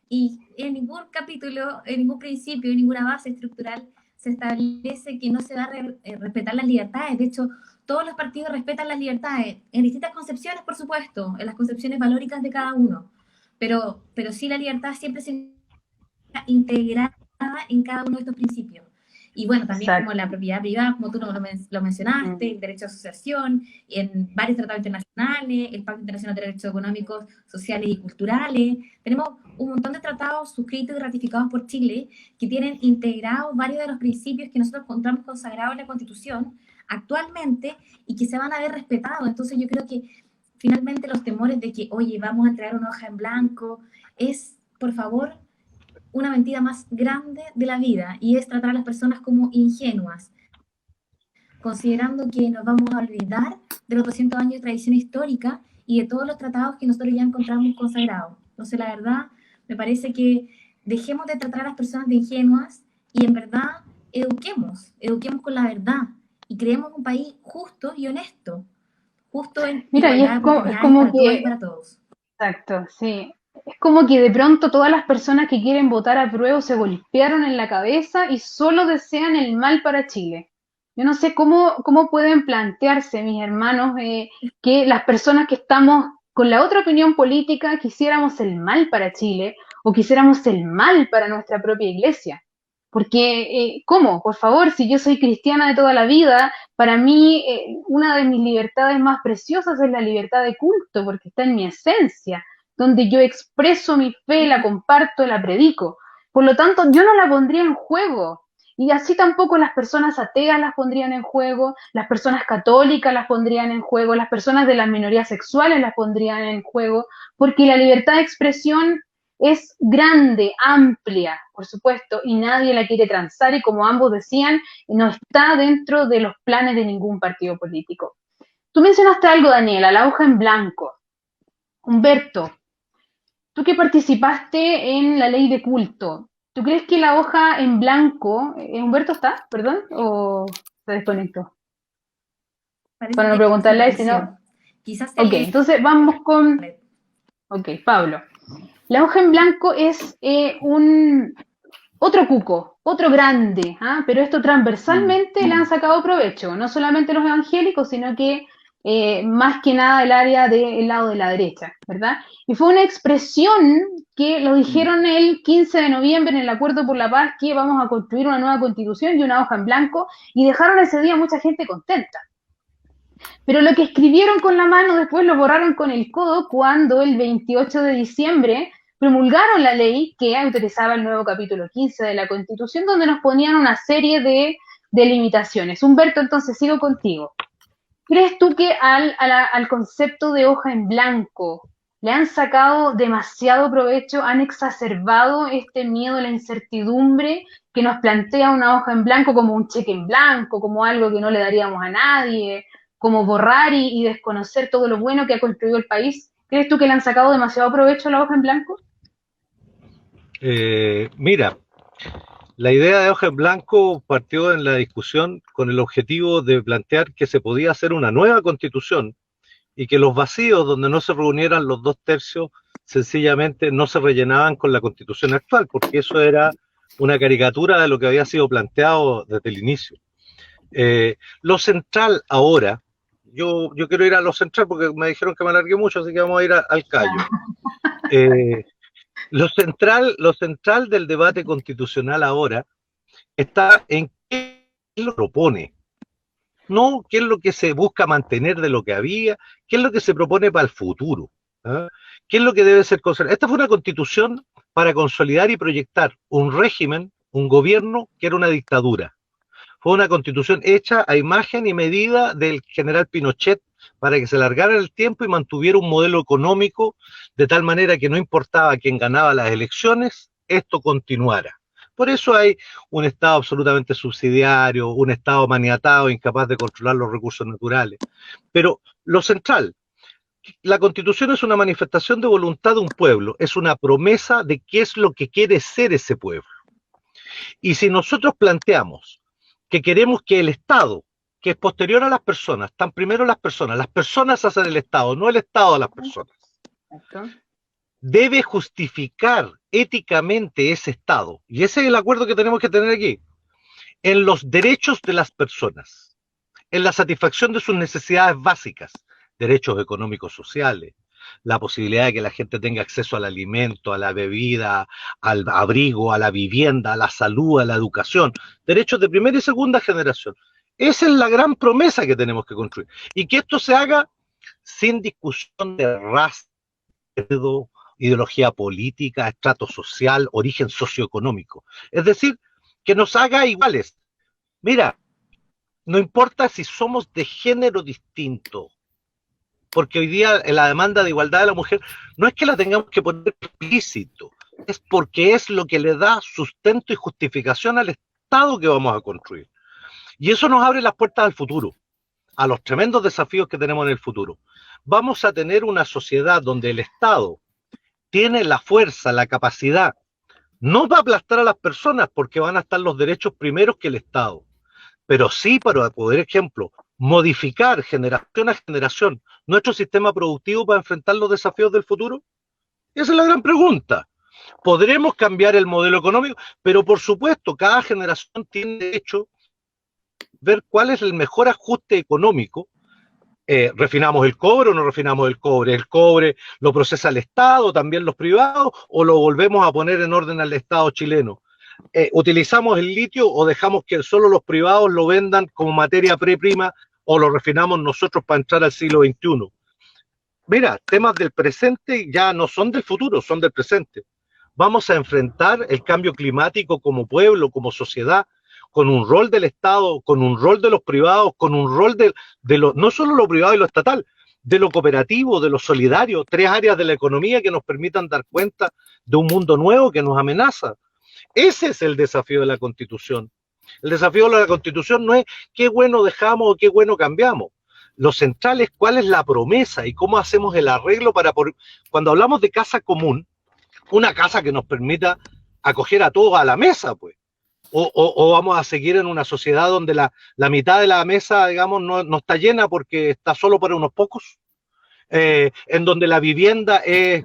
y en ningún capítulo, en ningún principio, en ninguna base estructural se establece que no se va a respetar las libertades. De hecho, todos los partidos respetan las libertades, en distintas concepciones, por supuesto, en las concepciones valóricas de cada uno, pero sí la libertad siempre se integrada en cada uno de estos principios. Y bueno, también como la propiedad privada, como tú lo mencionaste, el derecho a asociación, en varios tratados internacionales, el Pacto Internacional de Derechos Económicos, Sociales y Culturales. Tenemos un montón de tratados suscritos y ratificados por Chile que tienen integrados varios de los principios que nosotros encontramos consagrados en la Constitución actualmente y que se van a ver respetados. Entonces yo creo que finalmente los temores de que, oye, vamos a entregar una hoja en blanco, es, por favor, una mentira más grande de la vida, y es tratar a las personas como ingenuas, considerando que nos vamos a olvidar de los 200 años de tradición histórica y de todos los tratados que nosotros ya encontramos consagrados. Entonces, la verdad, me parece que dejemos de tratar a las personas de ingenuas y en verdad eduquemos con la verdad y creemos un país justo y honesto, justo en igualdad de oportunidades para todos y para todos.
Exacto, sí. Es como que de pronto todas las personas que quieren votar a prueba se golpearon en la cabeza y solo desean el mal para Chile. Yo no sé cómo pueden plantearse, mis hermanos, que las personas que estamos con la otra opinión política quisiéramos el mal para Chile o quisiéramos el mal para nuestra propia iglesia. Porque, ¿cómo? Por favor, si yo soy cristiana de toda la vida, para mí una de mis libertades más preciosas es la libertad de culto, porque está en mi esencia, donde yo expreso mi fe, la comparto, la predico. Por lo tanto, yo no la pondría en juego. Y así tampoco las personas ateas las pondrían en juego, las personas católicas las pondrían en juego, las personas de las minorías sexuales las pondrían en juego, porque la libertad de expresión es grande, amplia, por supuesto, y nadie la quiere transar, y como ambos decían, no está dentro de los planes de ningún partido político. Tú mencionaste algo, Daniela, la hoja en blanco. Humberto, tú que participaste en la ley de culto, ¿tú crees que la hoja en blanco, Humberto está, perdón, o se desconectó? Para no preguntarle, si no...
Quizás
ok, entonces vamos con... Ok, Pablo. La hoja en blanco es otro cuco, otro grande, ¿ah? Pero esto transversalmente le han sacado provecho, no solamente los evangélicos, sino que más que nada el área del lado de la derecha, ¿verdad? Y fue una expresión que lo dijeron el 15 de noviembre en el Acuerdo por la Paz, que vamos a construir una nueva constitución y una hoja en blanco, y dejaron ese día mucha gente contenta. Pero lo que escribieron con la mano después lo borraron con el codo cuando el 28 de diciembre promulgaron la ley que autorizaba el nuevo capítulo 15 de la Constitución, donde nos ponían una serie de limitaciones. Humberto, entonces sigo contigo. ¿Crees tú que al concepto de hoja en blanco le han sacado demasiado provecho, han exacerbado este miedo, la incertidumbre que nos plantea una hoja en blanco como un cheque en blanco, como algo que no le daríamos a nadie, como borrar y desconocer todo lo bueno que ha construido el país? ¿Crees tú que le han sacado demasiado provecho a la hoja en blanco?
Mira, la idea de hoja en blanco partió en la discusión con el objetivo de plantear que se podía hacer una nueva constitución y que los vacíos donde no se reunieran los 2/3 sencillamente no se rellenaban con la constitución actual, porque eso era una caricatura de lo que había sido planteado desde el inicio. Lo central ahora, yo quiero ir a lo central porque me dijeron que me alargué mucho, así que vamos a ir al callo. Lo central del debate constitucional ahora está en qué lo propone, no qué es lo que se busca mantener de lo que había, qué es lo que se propone para el futuro, ¿eh? ¿Qué es lo que debe ser consolidado? Esta fue una constitución para consolidar y proyectar un régimen, un gobierno que era una dictadura. Fue una constitución hecha a imagen y medida del general Pinochet para que se alargara el tiempo y mantuviera un modelo económico de tal manera que no importaba quién ganaba las elecciones, esto continuara. Por eso hay un Estado absolutamente subsidiario, un Estado maniatado, incapaz de controlar los recursos naturales. Pero lo central, la Constitución es una manifestación de voluntad de un pueblo, es una promesa de qué es lo que quiere ser ese pueblo. Y si nosotros planteamos que queremos que el Estado, que es posterior a las personas, están primero las personas hacen el Estado, no el Estado a las personas, debe justificar éticamente ese Estado, y ese es el acuerdo que tenemos que tener aquí, en los derechos de las personas, en la satisfacción de sus necesidades básicas, derechos económicos sociales, la posibilidad de que la gente tenga acceso al alimento, a la bebida, al abrigo, a la vivienda, a la salud, a la educación, derechos de primera y segunda generación. Esa es la gran promesa que tenemos que construir. Y que esto se haga sin discusión de raza, ideología política, estrato social, origen socioeconómico. Es decir, que nos haga iguales. Mira, no importa si somos de género distinto, porque hoy día la demanda de igualdad de la mujer no es que la tengamos que poner explícito, es porque es lo que le da sustento y justificación al Estado que vamos a construir. Y eso nos abre las puertas al futuro, a los tremendos desafíos que tenemos en el futuro. Vamos a tener una sociedad donde el Estado tiene la fuerza, la capacidad, no va a aplastar a las personas porque van a estar los derechos primeros que el Estado, pero sí para poder, ejemplo, modificar generación a generación nuestro sistema productivo para enfrentar los desafíos del futuro? Esa es la gran pregunta. ¿Podremos cambiar el modelo económico? Pero por supuesto, cada generación tiene derecho a ver cuál es el mejor ajuste económico. ¿Refinamos el cobre o no refinamos el cobre? ¿El cobre lo procesa el Estado, también los privados, o lo volvemos a poner en orden al Estado chileno? ¿Utilizamos el litio o dejamos que solo los privados lo vendan como materia prima o lo refinamos nosotros para entrar al siglo XXI? Mira, temas del presente ya no son del futuro, son del presente. Vamos a enfrentar el cambio climático como pueblo, como sociedad, con un rol del Estado, con un rol de los privados, con un rol de no solo lo privado y lo estatal, de lo cooperativo, de lo solidario, 3 áreas de la economía que nos permitan dar cuenta de un mundo nuevo que nos amenaza. Ese es el desafío de la Constitución. El desafío de la Constitución no es qué bueno dejamos o qué bueno cambiamos. Lo central es cuál es la promesa y cómo hacemos el arreglo para... Cuando hablamos de casa común, una casa que nos permita acoger a todos a la mesa, pues. O vamos a seguir en una sociedad donde la mitad de la mesa, digamos, no está llena porque está solo para unos pocos, en donde la vivienda es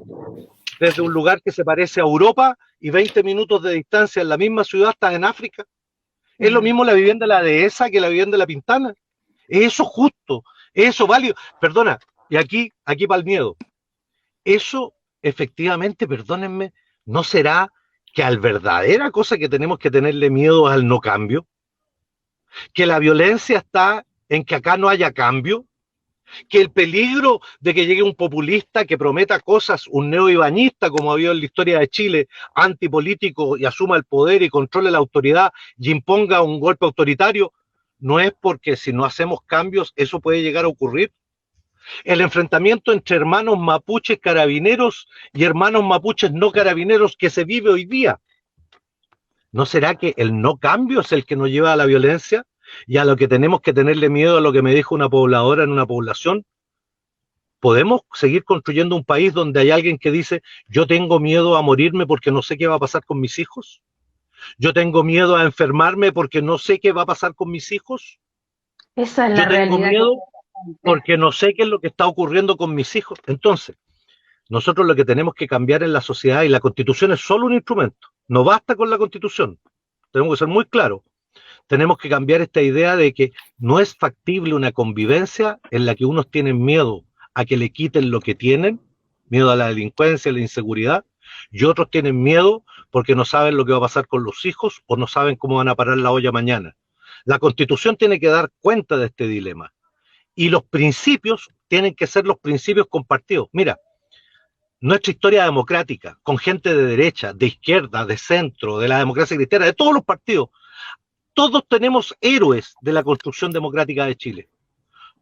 desde un lugar que se parece a Europa y 20 minutos de distancia en la misma ciudad estás en África. Es lo mismo la vivienda de la dehesa que la vivienda de la Pintana. ¿Es eso justo? ¿Es eso válido? Perdona, y aquí para el miedo. Eso, efectivamente, perdónenme, ¿no será que al verdadera cosa que tenemos que tenerle miedo es al no cambio? ¿Que la violencia está en que acá no haya cambio? ¿Que el peligro de que llegue un populista que prometa cosas, un neoibañista, como ha habido en la historia de Chile, antipolítico, y asuma el poder y controle la autoridad y imponga un golpe autoritario, no es porque si no hacemos cambios eso puede llegar a ocurrir? El enfrentamiento entre hermanos mapuches carabineros y hermanos mapuches no carabineros que se vive hoy día, ¿no será que el no cambio es el que nos lleva a la violencia? Y a lo que tenemos que tenerle miedo, a lo que me dijo una pobladora en una población. ¿Podemos seguir construyendo un país donde hay alguien que dice, yo tengo miedo a morirme porque no sé qué va a pasar con mis hijos? ¿Yo tengo miedo a enfermarme porque no sé qué va a pasar con mis hijos?
Esa es la
Yo tengo
realidad.
miedo porque no sé qué es lo que está ocurriendo con mis hijos. Entonces, nosotros lo que tenemos que cambiar en la sociedad, y la Constitución es solo un instrumento, no basta con la Constitución, tenemos que ser muy claros. Tenemos que cambiar esta idea de que no es factible una convivencia en la que unos tienen miedo a que le quiten lo que tienen, miedo a la delincuencia, a la inseguridad, y otros tienen miedo porque no saben lo que va a pasar con los hijos o no saben cómo van a parar la olla mañana. La Constitución tiene que dar cuenta de este dilema y los principios tienen que ser los principios compartidos. Mira, nuestra historia democrática, con gente de derecha, de izquierda, de centro, de la democracia cristiana, de todos los partidos, todos tenemos héroes de la construcción democrática de Chile.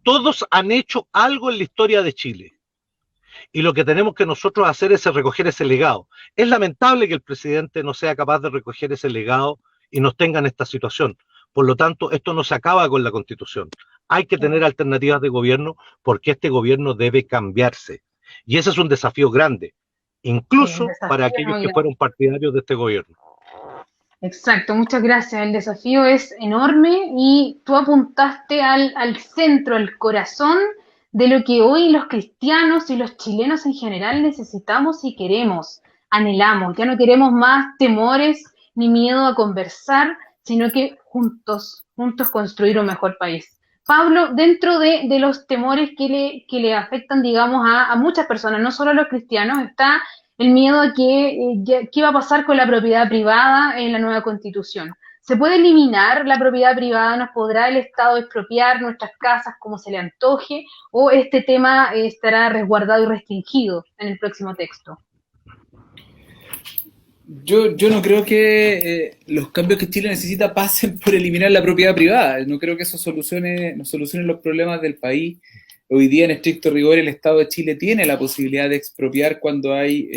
Todos han hecho algo en la historia de Chile. Y lo que tenemos que nosotros hacer es recoger ese legado. Es lamentable que el presidente no sea capaz de recoger ese legado y nos tenga en esta situación. Por lo tanto, esto no se acaba con la Constitución. Hay que tener alternativas de gobierno porque este gobierno debe cambiarse. Y ese es un desafío grande, incluso para aquellos que fueron partidarios de este gobierno.
Exacto, muchas gracias. El desafío es enorme y tú apuntaste al centro, al corazón de lo que hoy los cristianos y los chilenos en general necesitamos y queremos, anhelamos. Ya no queremos más temores ni miedo a conversar, sino que juntos construir un mejor país. Pablo, dentro de los temores que le afectan, digamos, a muchas personas, no solo a los cristianos, está el miedo a qué va a pasar con la propiedad privada en la nueva Constitución. ¿Se puede eliminar la propiedad privada? ¿Nos podrá el Estado expropiar nuestras casas como se le antoje? ¿O este tema estará resguardado y restringido en el próximo texto?
Yo no creo que los cambios que Chile necesita pasen por eliminar la propiedad privada. No creo que eso solucione los problemas del país. Hoy día, en estricto rigor, el Estado de Chile tiene la posibilidad de expropiar cuando hay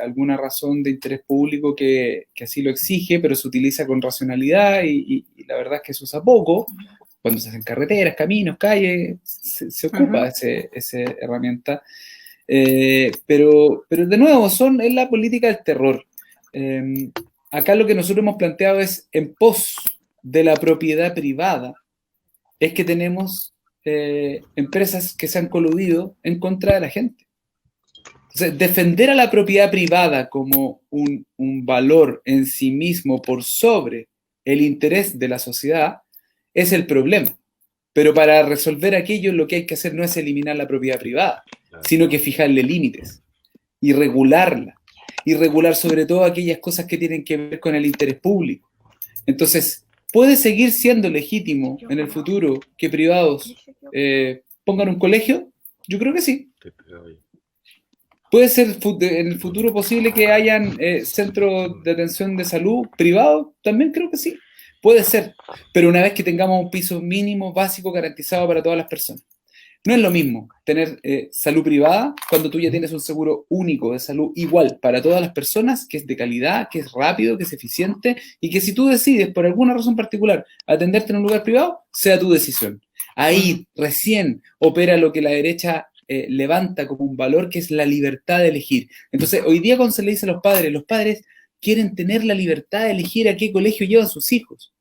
alguna razón de interés público que así lo exige, pero se utiliza con racionalidad y la verdad es que se usa poco. Cuando se hacen carreteras, caminos, calles, se ocupa esa herramienta. Pero de nuevo, es la política del terror. Acá lo que nosotros hemos planteado es, en pos de la propiedad privada, es que tenemos empresas que se han coludido en contra de la gente. Entonces, defender a la propiedad privada como un valor en sí mismo por sobre el interés de la sociedad es el problema. Pero para resolver aquello, lo que hay que hacer no es eliminar la propiedad privada, sino que fijarle límites y regularla. Y regular sobre todo aquellas cosas que tienen que ver con el interés público. Entonces, ¿puede seguir siendo legítimo en el futuro que privados pongan un colegio? Yo creo que sí. ¿Puede ser en el futuro posible que hayan centros de atención de salud privados? También creo que sí. Puede ser, pero una vez que tengamos un piso mínimo básico garantizado para todas las personas. No es lo mismo tener salud privada cuando tú ya tienes un seguro único de salud igual para todas las personas, que es de calidad, que es rápido, que es eficiente y que si tú decides por alguna razón particular atenderte en un lugar privado, sea tu decisión. Ahí recién opera lo que la derecha levanta como un valor, que es la libertad de elegir. Entonces, hoy día cuando se le dice a los padres quieren tener la libertad de elegir a qué colegio llevan sus hijos.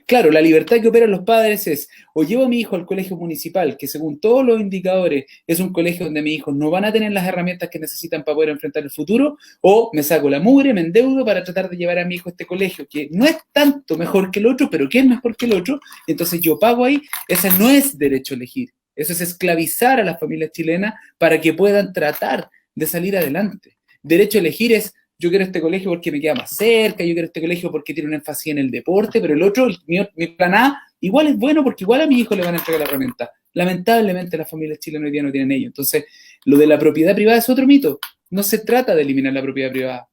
Claro, la libertad que operan los padres es, o llevo a mi hijo al colegio municipal, que según todos los indicadores es un colegio donde mis hijos no van a tener las herramientas que necesitan para poder enfrentar el futuro, o me saco la mugre, me endeudo para tratar de llevar a mi hijo a este colegio, que no es tanto mejor que el otro, pero que es mejor que el otro, entonces yo pago ahí. Ese no es derecho a elegir, eso es esclavizar a las familias chilenas para que puedan tratar de salir adelante. Derecho a elegir es, yo quiero este colegio porque me queda más cerca, yo quiero este colegio porque tiene un énfasis en el deporte, pero el otro, mi plan A, igual es bueno porque igual a mi hijo le van a entregar la herramienta. Lamentablemente las familias chilenas hoy día no tienen ello. Entonces, lo de la propiedad privada es otro mito. No se trata de eliminar la propiedad privada.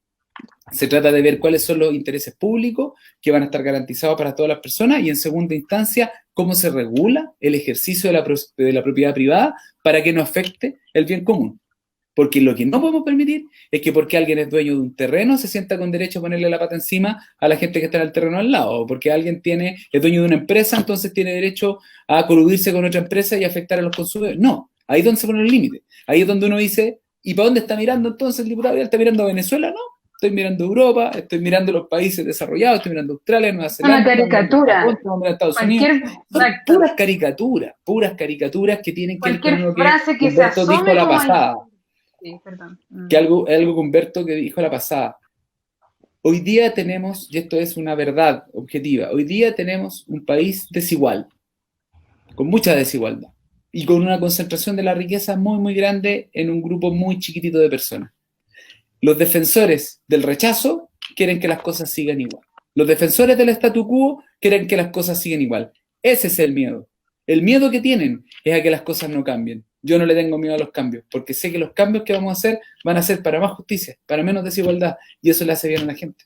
Se trata de ver cuáles son los intereses públicos que van a estar garantizados para todas las personas y, en segunda instancia, cómo se regula el ejercicio de la propiedad privada para que no afecte el bien común. Porque lo que no podemos permitir es que porque alguien es dueño de un terreno se sienta con derecho a ponerle la pata encima a la gente que está en el terreno al lado. O porque alguien es dueño de una empresa, entonces tiene derecho a coludirse con otra empresa y afectar a los consumidores. No, ahí es donde se pone el límite. Ahí es donde uno dice, ¿y para dónde está mirando entonces el diputado? ¿Está mirando a Venezuela? No, estoy mirando a Europa, estoy mirando los países desarrollados, estoy mirando a Australia, Nueva Zelanda.
Una caricatura.
Estoy mirando a Estados Unidos. Son puras caricaturas que tienen que ver con lo que
frase que
Humberto
se
dijo
asome
la
como
pasada.
Sí, perdón.
Que algo que Humberto que dijo la pasada. Hoy día tenemos, y esto es una verdad objetiva, hoy día tenemos un país desigual, con mucha desigualdad, y con una concentración de la riqueza muy, muy grande en un grupo muy chiquitito de personas. Los defensores del rechazo quieren que las cosas sigan igual. Los defensores del statu quo quieren que las cosas sigan igual. Ese es el miedo. El miedo que tienen es a que las cosas no cambien. Yo no le tengo miedo a los cambios, porque sé que los cambios que vamos a hacer van a ser para más justicia, para menos desigualdad, y eso le hace bien a la gente.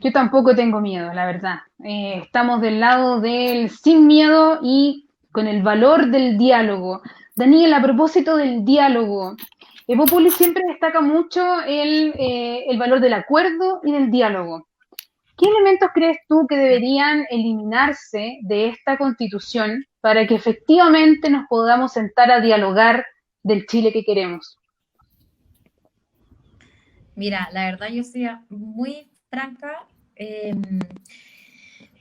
Yo tampoco tengo miedo, la verdad. Estamos del lado del sin miedo y con el valor del diálogo. Daniel, a propósito del diálogo, Evópolis siempre destaca mucho el valor del acuerdo y del diálogo. ¿Qué elementos crees tú que deberían eliminarse de esta Constitución para que efectivamente nos podamos sentar a dialogar del Chile que queremos?
Mira, la verdad yo soy muy franca.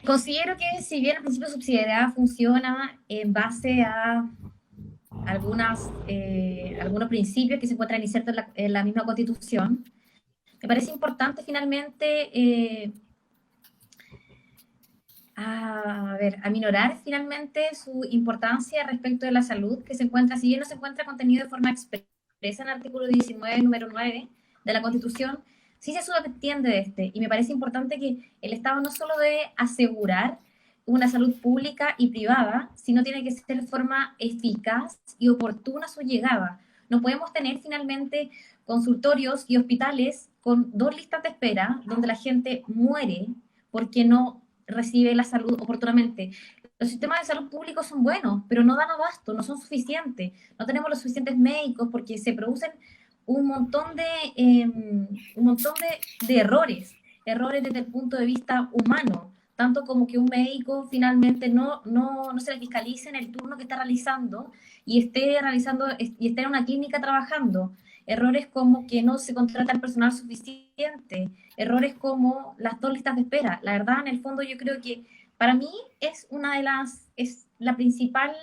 Considero que si bien el principio de subsidiariedad funciona en base a algunos principios que se encuentran insertos en la misma Constitución, me parece importante finalmente aminorar finalmente su importancia respecto de la salud, que se encuentra, si bien no se encuentra contenido de forma expresa en el artículo 19, número 9 de la Constitución, sí se subentiende de este, y me parece importante que el Estado no solo debe asegurar una salud pública y privada, sino tiene que ser de forma eficaz y oportuna su llegada. No podemos tener finalmente consultorios y hospitales con 2 listas de espera donde la gente muere porque no recibe la salud oportunamente. Los sistemas de salud públicos son buenos, pero no dan abasto, no son suficientes. No tenemos los suficientes médicos porque se producen un montón de errores desde el punto de vista humano, tanto como que un médico finalmente no se le fiscalice en el turno que está realizando y esté en una clínica trabajando. Errores como que no se contrata el personal suficiente, errores como las 2 listas de espera. La verdad, en el fondo, yo creo que para mí es el principal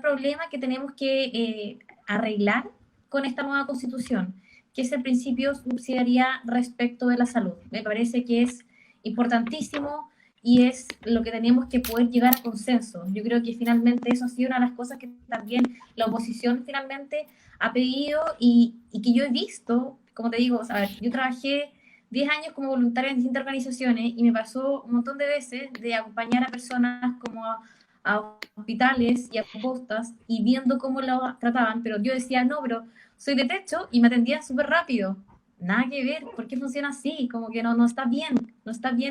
problema que tenemos que arreglar con esta nueva Constitución, que es el principio de subsidiariedad respecto de la salud. Me parece que es importantísimo y es lo que tenemos que poder llegar a consenso. Yo creo que finalmente eso ha sido una de las cosas que también la oposición finalmente ha pedido y que yo he visto, como te digo, yo trabajé 10 años como voluntaria en distintas organizaciones y me pasó un montón de veces de acompañar a personas como a hospitales y a postas y viendo cómo lo trataban, pero yo decía, no, pero soy de techo y me atendían súper rápido. Nada que ver, ¿por qué funciona así? Como que no está bien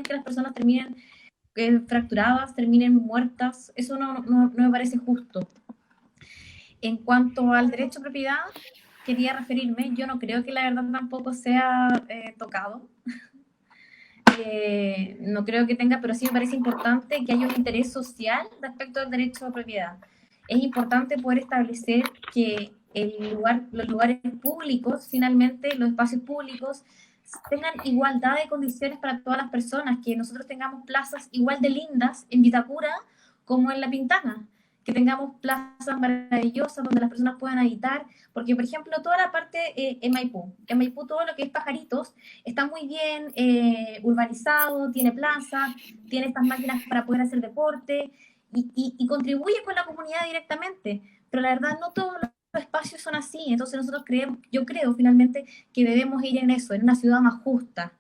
que las personas terminen fracturadas, terminen muertas, eso no me parece justo. En cuanto al derecho a propiedad, quería referirme, yo no creo que la verdad tampoco sea tocado. No creo que tenga, pero sí me parece importante que haya un interés social respecto al derecho a propiedad. Es importante poder establecer que los lugares públicos, finalmente, los espacios públicos, tengan igualdad de condiciones para todas las personas, que nosotros tengamos plazas igual de lindas en Vitacura como en La Pintana, que tengamos plazas maravillosas donde las personas puedan habitar, porque por ejemplo toda la parte en Maipú todo lo que es Pajaritos está muy bien urbanizado, tiene plazas, tiene estas máquinas para poder hacer deporte y contribuye con la comunidad directamente, pero la verdad no todos los espacios son así, entonces nosotros yo creo finalmente que debemos ir en eso, en una ciudad más justa,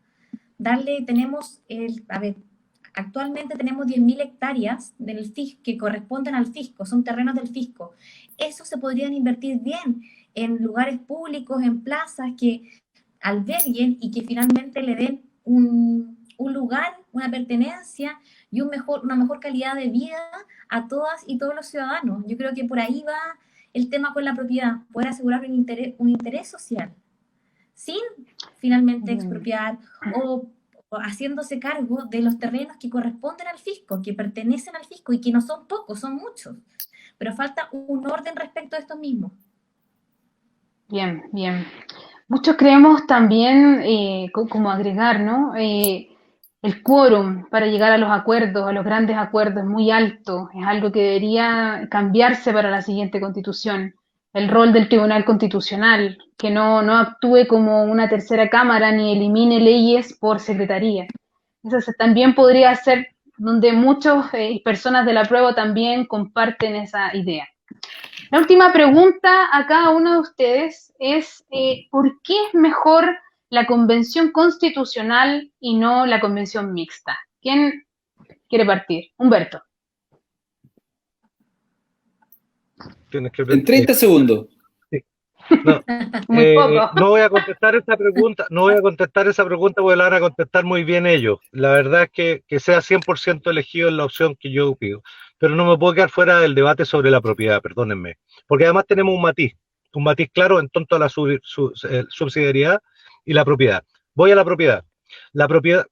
actualmente tenemos 10.000 hectáreas del fisco, que corresponden al fisco, son terrenos del fisco. Eso se podrían invertir bien en lugares públicos, en plazas que alberguen y que finalmente le den un lugar, una pertenencia y una mejor calidad de vida a todas y todos los ciudadanos. Yo creo que por ahí va el tema con la propiedad, poder asegurar un interés social, sin finalmente expropiar o haciéndose cargo de los terrenos que corresponden al fisco, que pertenecen al fisco y que no son pocos, son muchos, pero falta un orden respecto a estos mismos.
Bien, bien. Muchos creemos también, como agregar, ¿no? El quórum para llegar a los acuerdos, a los grandes acuerdos, es muy alto. Es algo que debería cambiarse para la siguiente constitución. El rol del Tribunal Constitucional, que no actúe como una tercera cámara ni elimine leyes por secretaría. Eso también podría ser donde muchas personas de la prueba también comparten esa idea. La última pregunta a cada uno de ustedes es ¿por qué es mejor la convención constitucional y no la convención mixta? ¿Quién quiere partir? Humberto.
En 30 segundos.
Sí. No,
Muy poco.
no voy a contestar esa pregunta, porque la van a contestar muy bien ellos. La verdad es que sea 100% elegido es la opción que yo pido. Pero no me puedo quedar fuera del debate sobre la propiedad, perdónenme. Porque además tenemos un matiz claro en torno a la subsidiariedad y la propiedad. Voy a la propiedad. La propiedad,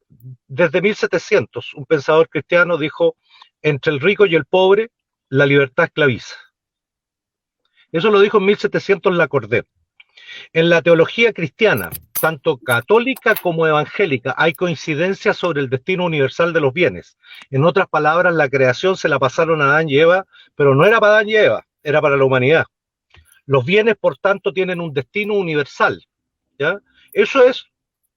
desde 1700, un pensador cristiano dijo, entre el rico y el pobre, la libertad esclaviza. Eso lo dijo en 1700 Lacordaire. En la teología cristiana, tanto católica como evangélica, hay coincidencia sobre el destino universal de los bienes. En otras palabras, la creación se la pasaron a Adán y Eva, pero no era para Adán y Eva, era para la humanidad. Los bienes, por tanto, tienen un destino universal, ¿ya? Eso es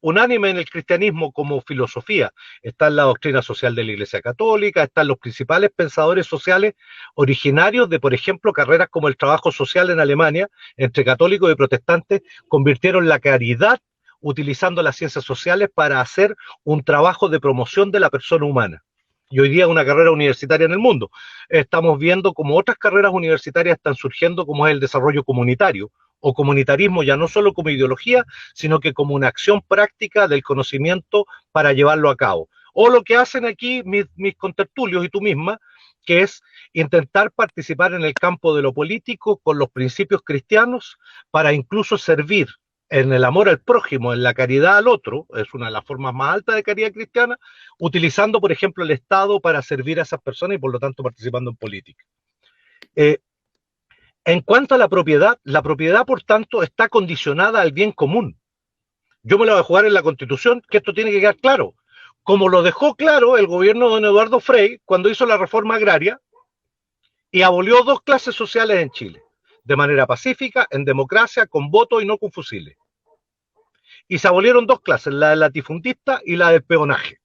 unánime en el cristianismo como filosofía. Está en la doctrina social de la Iglesia Católica, están los principales pensadores sociales originarios de, por ejemplo, carreras como el trabajo social en Alemania, entre católicos y protestantes, convirtieron la caridad utilizando las ciencias sociales para hacer un trabajo de promoción de la persona humana. Y hoy día una carrera universitaria en el mundo. Estamos viendo como otras carreras universitarias están surgiendo, como es el desarrollo comunitario, o comunitarismo ya no solo como ideología, sino que como una acción práctica del conocimiento para llevarlo a cabo. O lo que hacen aquí mis contertulios y tú misma, que es intentar participar en el campo de lo político con los principios cristianos para incluso servir en el amor al prójimo, en la caridad al otro, es una de las formas más altas de caridad cristiana, utilizando, por ejemplo, el Estado para servir a esas personas y por lo tanto participando en política. En cuanto a la propiedad, por tanto, está condicionada al bien común. Yo me la voy a jugar en la Constitución, que esto tiene que quedar claro. Como lo dejó claro el gobierno de don Eduardo Frei cuando hizo la reforma agraria y abolió 2 clases sociales en Chile, de manera pacífica, en democracia, con voto y no con fusiles. Y se abolieron 2 clases, la del latifundista y la del peonaje.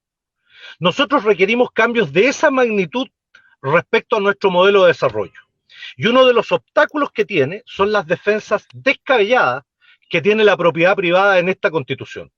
Nosotros requerimos cambios de esa magnitud respecto a nuestro modelo de desarrollo. Y uno de los obstáculos que tiene son las defensas descabelladas que tiene la propiedad privada en esta Constitución.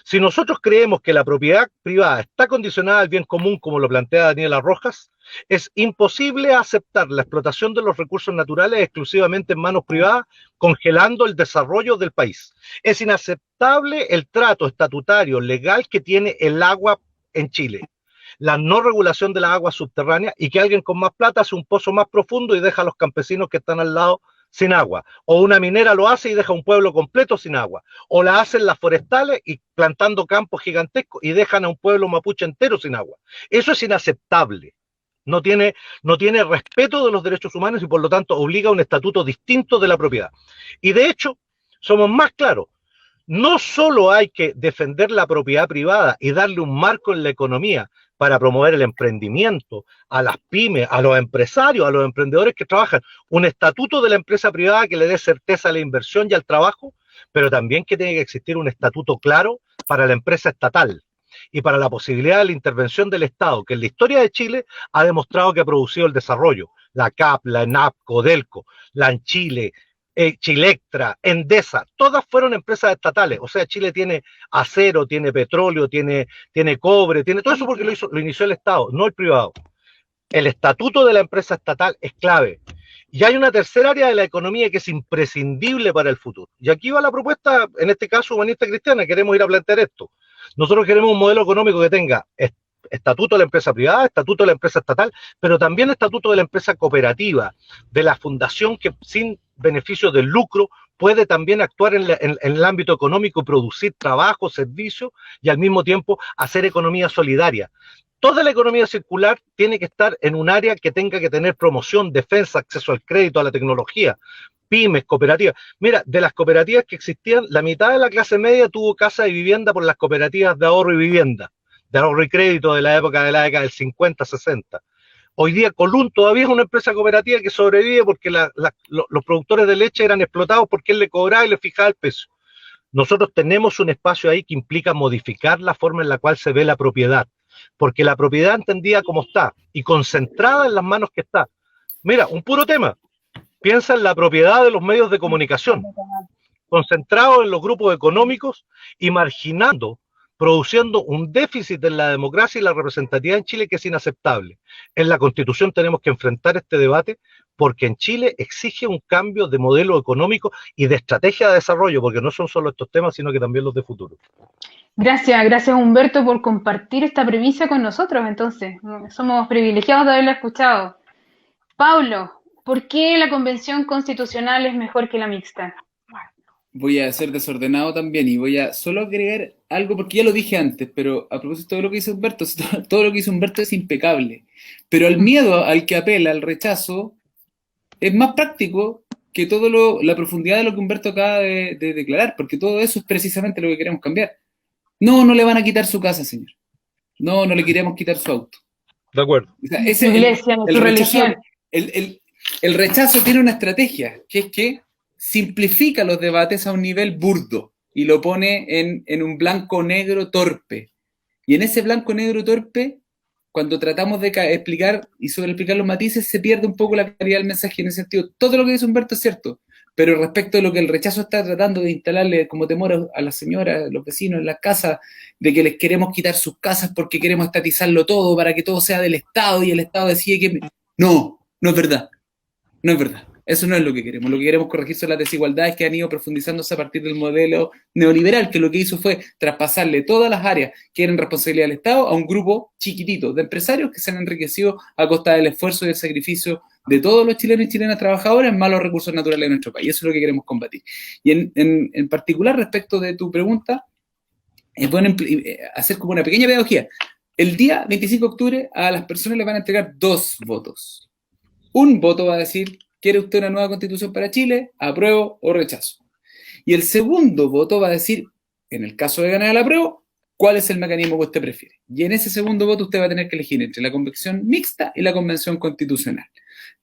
Si nosotros creemos que la propiedad privada está condicionada al bien común, como lo plantea Daniela Rojas, es imposible aceptar la explotación de los recursos naturales exclusivamente en manos privadas, congelando el desarrollo del país. Es inaceptable el trato estatutario legal que tiene el agua en Chile, la no regulación de las aguas subterráneas y que alguien con más plata hace un pozo más profundo y deja a los campesinos que están al lado sin agua, o una minera lo hace y deja un pueblo completo sin agua, o la hacen las forestales y plantando campos gigantescos y dejan a un pueblo mapuche entero sin agua. Eso es inaceptable. No tiene respeto de los derechos humanos y por lo tanto obliga a un estatuto distinto de la propiedad. Y de hecho, somos más claros, No solo hay que defender la propiedad privada y darle un marco en la economía para promover el emprendimiento, a las pymes, a los empresarios, a los emprendedores que trabajan, un estatuto de la empresa privada que le dé certeza a la inversión y al trabajo, pero también que tiene que existir un estatuto claro para la empresa estatal y para la posibilidad de la intervención del Estado, que en la historia de Chile ha demostrado que ha producido el desarrollo. La CAP, la ENAP, Codelco, la ANCHILE, Chilectra, Endesa, todas fueron empresas estatales. O sea, Chile tiene acero, tiene petróleo, tiene cobre, tiene todo eso porque lo inició el Estado, no el privado. El estatuto de la empresa estatal es clave. Y hay una tercera área de la economía que es imprescindible para el futuro. Y aquí va la propuesta, en este caso humanista cristiana, queremos ir a plantear esto. Nosotros queremos un modelo económico que tenga estatuto de la empresa privada, estatuto de la empresa estatal, pero también estatuto de la empresa cooperativa, de la fundación que sin beneficio del lucro puede también actuar en el ámbito económico y producir trabajo, servicios y al mismo tiempo hacer economía solidaria. Toda la economía circular tiene que estar en un área que tenga que tener promoción, defensa, acceso al crédito, a la tecnología, pymes, cooperativas. Mira, de las cooperativas que existían, la mitad de la clase media tuvo casa y vivienda por las cooperativas de ahorro y vivienda, de ahorro y crédito de la época de la década del 50, 60. Hoy día Colún todavía es una empresa cooperativa que sobrevive porque los productores de leche eran explotados porque él le cobraba y le fijaba el peso. Nosotros tenemos un espacio ahí que implica modificar la forma en la cual se ve la propiedad, porque la propiedad entendida como está y concentrada en las manos que está. Mira, un puro tema. Piensa en la propiedad de los medios de comunicación, concentrado en los grupos económicos y marginando, produciendo un déficit en la democracia y la representatividad en Chile que es inaceptable. En la Constitución tenemos que enfrentar este debate porque en Chile exige un cambio de modelo económico y de estrategia de desarrollo, porque no son solo estos temas, sino que también los de futuro.
Gracias Humberto por compartir esta premisa con nosotros. Entonces, somos privilegiados de haberla escuchado. Pablo, ¿por qué la convención constitucional es mejor que la mixta?
Voy a ser desordenado también y voy a solo agregar algo, porque ya lo dije antes, pero a propósito de lo que dice Humberto, todo lo que dice Humberto es impecable. Pero el miedo al que apela, al rechazo, es más práctico que la profundidad de lo que Humberto acaba de declarar, porque todo eso es precisamente lo que queremos cambiar. No le van a quitar su casa, señor. No le queremos quitar su auto.
De acuerdo.
O sea, su iglesia, su religión. El rechazo tiene una estrategia, que es que simplifica los debates a un nivel burdo y lo pone en un blanco-negro torpe. Y en ese blanco-negro torpe, cuando tratamos de explicar y sobreexplicar los matices, se pierde un poco la claridad del mensaje. En ese sentido, todo lo que dice Humberto es cierto, pero respecto a lo que el rechazo está tratando de instalarle como temor a las señoras, a los vecinos en las casas, de que les queremos quitar sus casas porque queremos estatizarlo todo para que todo sea del Estado y el Estado decide que... No es verdad. No es verdad. Eso no es lo que queremos. Lo que queremos corregir son las desigualdades que han ido profundizándose a partir del modelo neoliberal, que lo que hizo fue traspasarle todas las áreas que eran responsabilidad del Estado a un grupo chiquitito de empresarios que se han enriquecido a costa del esfuerzo y del sacrificio de todos los chilenos y chilenas trabajadores en malos recursos naturales de nuestro país. Eso es lo que queremos combatir. Y en particular, respecto de tu pregunta, es bueno hacer como una pequeña pedagogía. El día 25 de octubre a las personas les van a entregar 2 votos. Un voto va a decir: ¿quiere usted una nueva constitución para Chile? ¿Apruebo o rechazo? Y el segundo voto va a decir, en el caso de ganar el apruebo, ¿cuál es el mecanismo que usted prefiere? Y en ese segundo voto usted va a tener que elegir entre la convención mixta y la convención constitucional.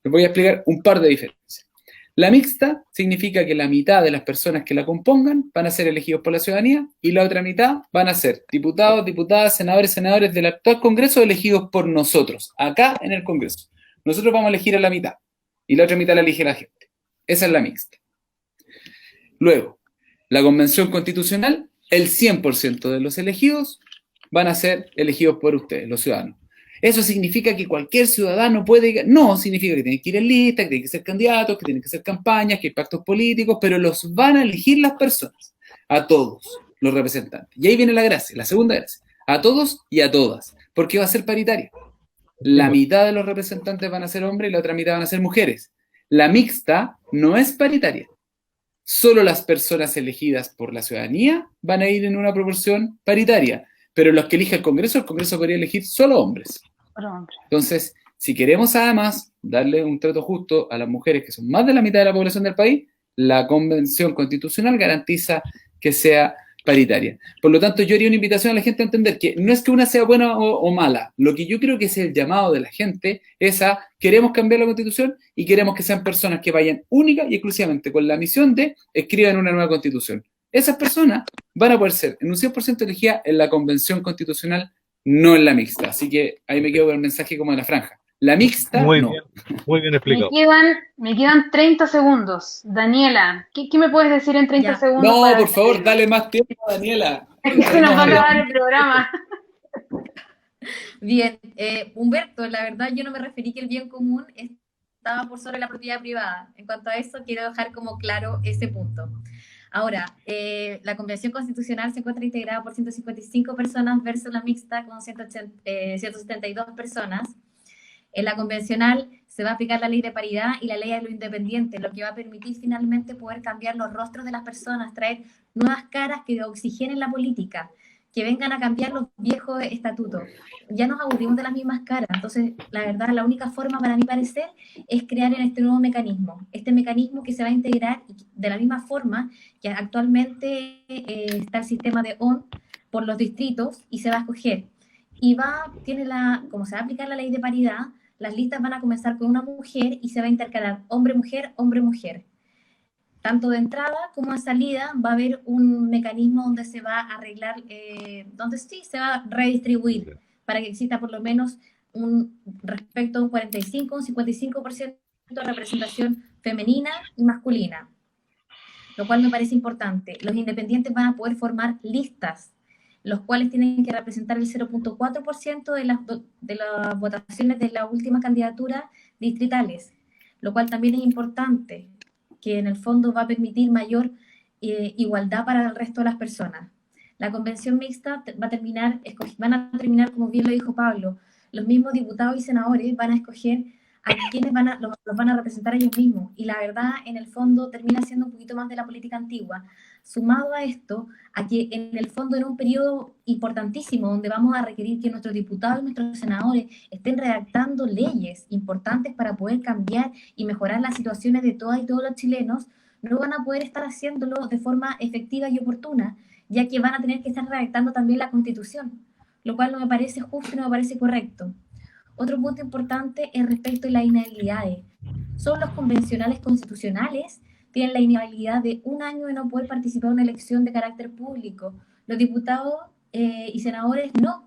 Les voy a explicar un par de diferencias. La mixta significa que la mitad de las personas que la compongan van a ser elegidos por la ciudadanía y la otra mitad van a ser diputados, diputadas, senadores del actual Congreso elegidos por nosotros, acá en el Congreso. Nosotros vamos a elegir a la mitad y la otra mitad la elige la gente. Esa es la mixta. Luego, la convención constitucional, el 100% de los elegidos van a ser elegidos por ustedes, los ciudadanos. ¿Eso significa que cualquier ciudadano puede...? No, significa que tienen que ir en lista, que tienen que ser candidatos, que tienen que hacer campañas, que hay pactos políticos, pero los van a elegir las personas, a todos los representantes. Y ahí viene la gracia, la segunda gracia, a todos y a todas, porque va a ser paritaria. La mitad de los representantes van a ser hombres y la otra mitad van a ser mujeres. La mixta no es paritaria. Solo las personas elegidas por la ciudadanía van a ir en una proporción paritaria, pero los que elige el Congreso podría elegir solo hombres. Entonces, si queremos además darle un trato justo a las mujeres, que son más de la mitad de la población del país, la Convención Constitucional garantiza que sea paritaria. Por lo tanto, yo haría una invitación a la gente a entender que no es que una sea buena o mala. Lo que yo creo que es el llamado de la gente es a queremos cambiar la Constitución y queremos que sean personas que vayan única y exclusivamente con la misión de escriban una nueva Constitución. Esas personas van a poder ser en un 100% elegidas en la Convención Constitucional, no en la mixta. Así que ahí me quedo con el mensaje como de la franja. La mixta,
Muy
no.
bien, muy bien explicado.
Me quedan 30 segundos. Daniela, ¿qué me puedes decir en 30
Ya.
segundos?
No,
para
por favor,
despedirnos?
dale más tiempo, Daniela.
Es que se nos va a acabar el programa.
Bien, Humberto, la verdad yo no me referí que el bien común estaba por sobre la propiedad privada. En cuanto a eso, quiero dejar como claro ese punto. Ahora, la Convención Constitucional se encuentra integrada por 155 personas versus la mixta con 172 personas. En la convencional se va a aplicar la ley de paridad y la ley de lo independiente, lo que va a permitir finalmente poder cambiar los rostros de las personas, traer nuevas caras que oxigenen la política, que vengan a cambiar los viejos estatutos. Ya nos aburrimos de las mismas caras, entonces la verdad la única forma para mi parecer es crear en este nuevo mecanismo, este mecanismo que se va a integrar de la misma forma que actualmente está el sistema de ON por los distritos y se va a escoger. Y como se va a aplicar la ley de paridad, las listas van a comenzar con una mujer y se va a intercalar hombre-mujer, hombre-mujer. Tanto de entrada como de salida va a haber un mecanismo donde se va a arreglar, donde sí se va a redistribuir para que exista por lo menos respecto a un 45, un 55% de representación femenina y masculina, lo cual me parece importante. Los independientes van a poder formar listas, los cuales tienen que representar el 0.4% de las votaciones de las últimas candidaturas distritales, lo cual también es importante, que en el fondo va a permitir mayor igualdad para el resto de las personas. La convención mixta van a terminar, como bien lo dijo Pablo, los mismos diputados y senadores van a escoger a quienes los van a representar ellos mismos, y la verdad, en el fondo, termina siendo un poquito más de la política antigua. Sumado a esto, a que en el fondo en un periodo importantísimo, donde vamos a requerir que nuestros diputados y nuestros senadores estén redactando leyes importantes para poder cambiar y mejorar las situaciones de todas y todos los chilenos, no van a poder estar haciéndolo de forma efectiva y oportuna, ya que van a tener que estar redactando también la Constitución, lo cual no me parece justo y no me parece correcto. Otro punto importante es respecto a las inhabilidades. Son los convencionales constitucionales tienen la inhabilidad de 1 año de no poder participar en una elección de carácter público. Los diputados y senadores no,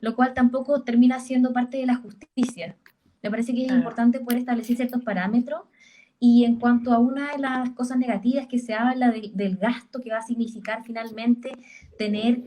lo cual tampoco termina siendo parte de la justicia. Me parece que es importante poder establecer ciertos parámetros. Y en cuanto a una de las cosas negativas que se habla del gasto que va a significar finalmente tener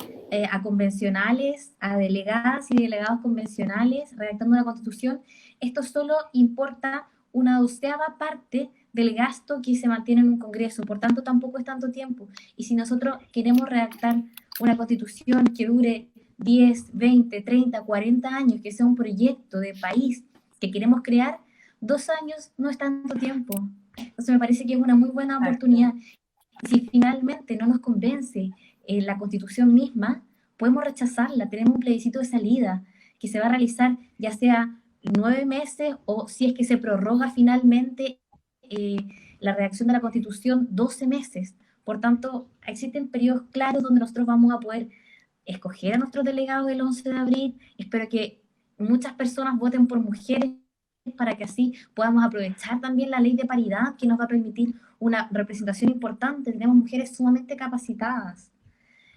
a convencionales, a delegadas y delegados convencionales redactando una constitución, esto solo importa una 12ª parte del gasto que se mantiene en un congreso, por tanto tampoco es tanto tiempo. Y si nosotros queremos redactar una constitución que dure 10, 20, 30, 40 años, que sea un proyecto de país que queremos crear, 2 años no es tanto tiempo. Entonces me parece que es una muy buena oportunidad. Si finalmente no nos convence la Constitución misma, podemos rechazarla. Tenemos un plebiscito de salida que se va a realizar ya sea 9 meses o, si es que se prorroga finalmente la redacción de la Constitución, 12 meses. Por tanto, existen periodos claros donde nosotros vamos a poder escoger a nuestros delegados el 11 de abril. Espero que muchas personas voten por mujeres para que así podamos aprovechar también la ley de paridad, que nos va a permitir una representación importante. Tenemos mujeres sumamente capacitadas.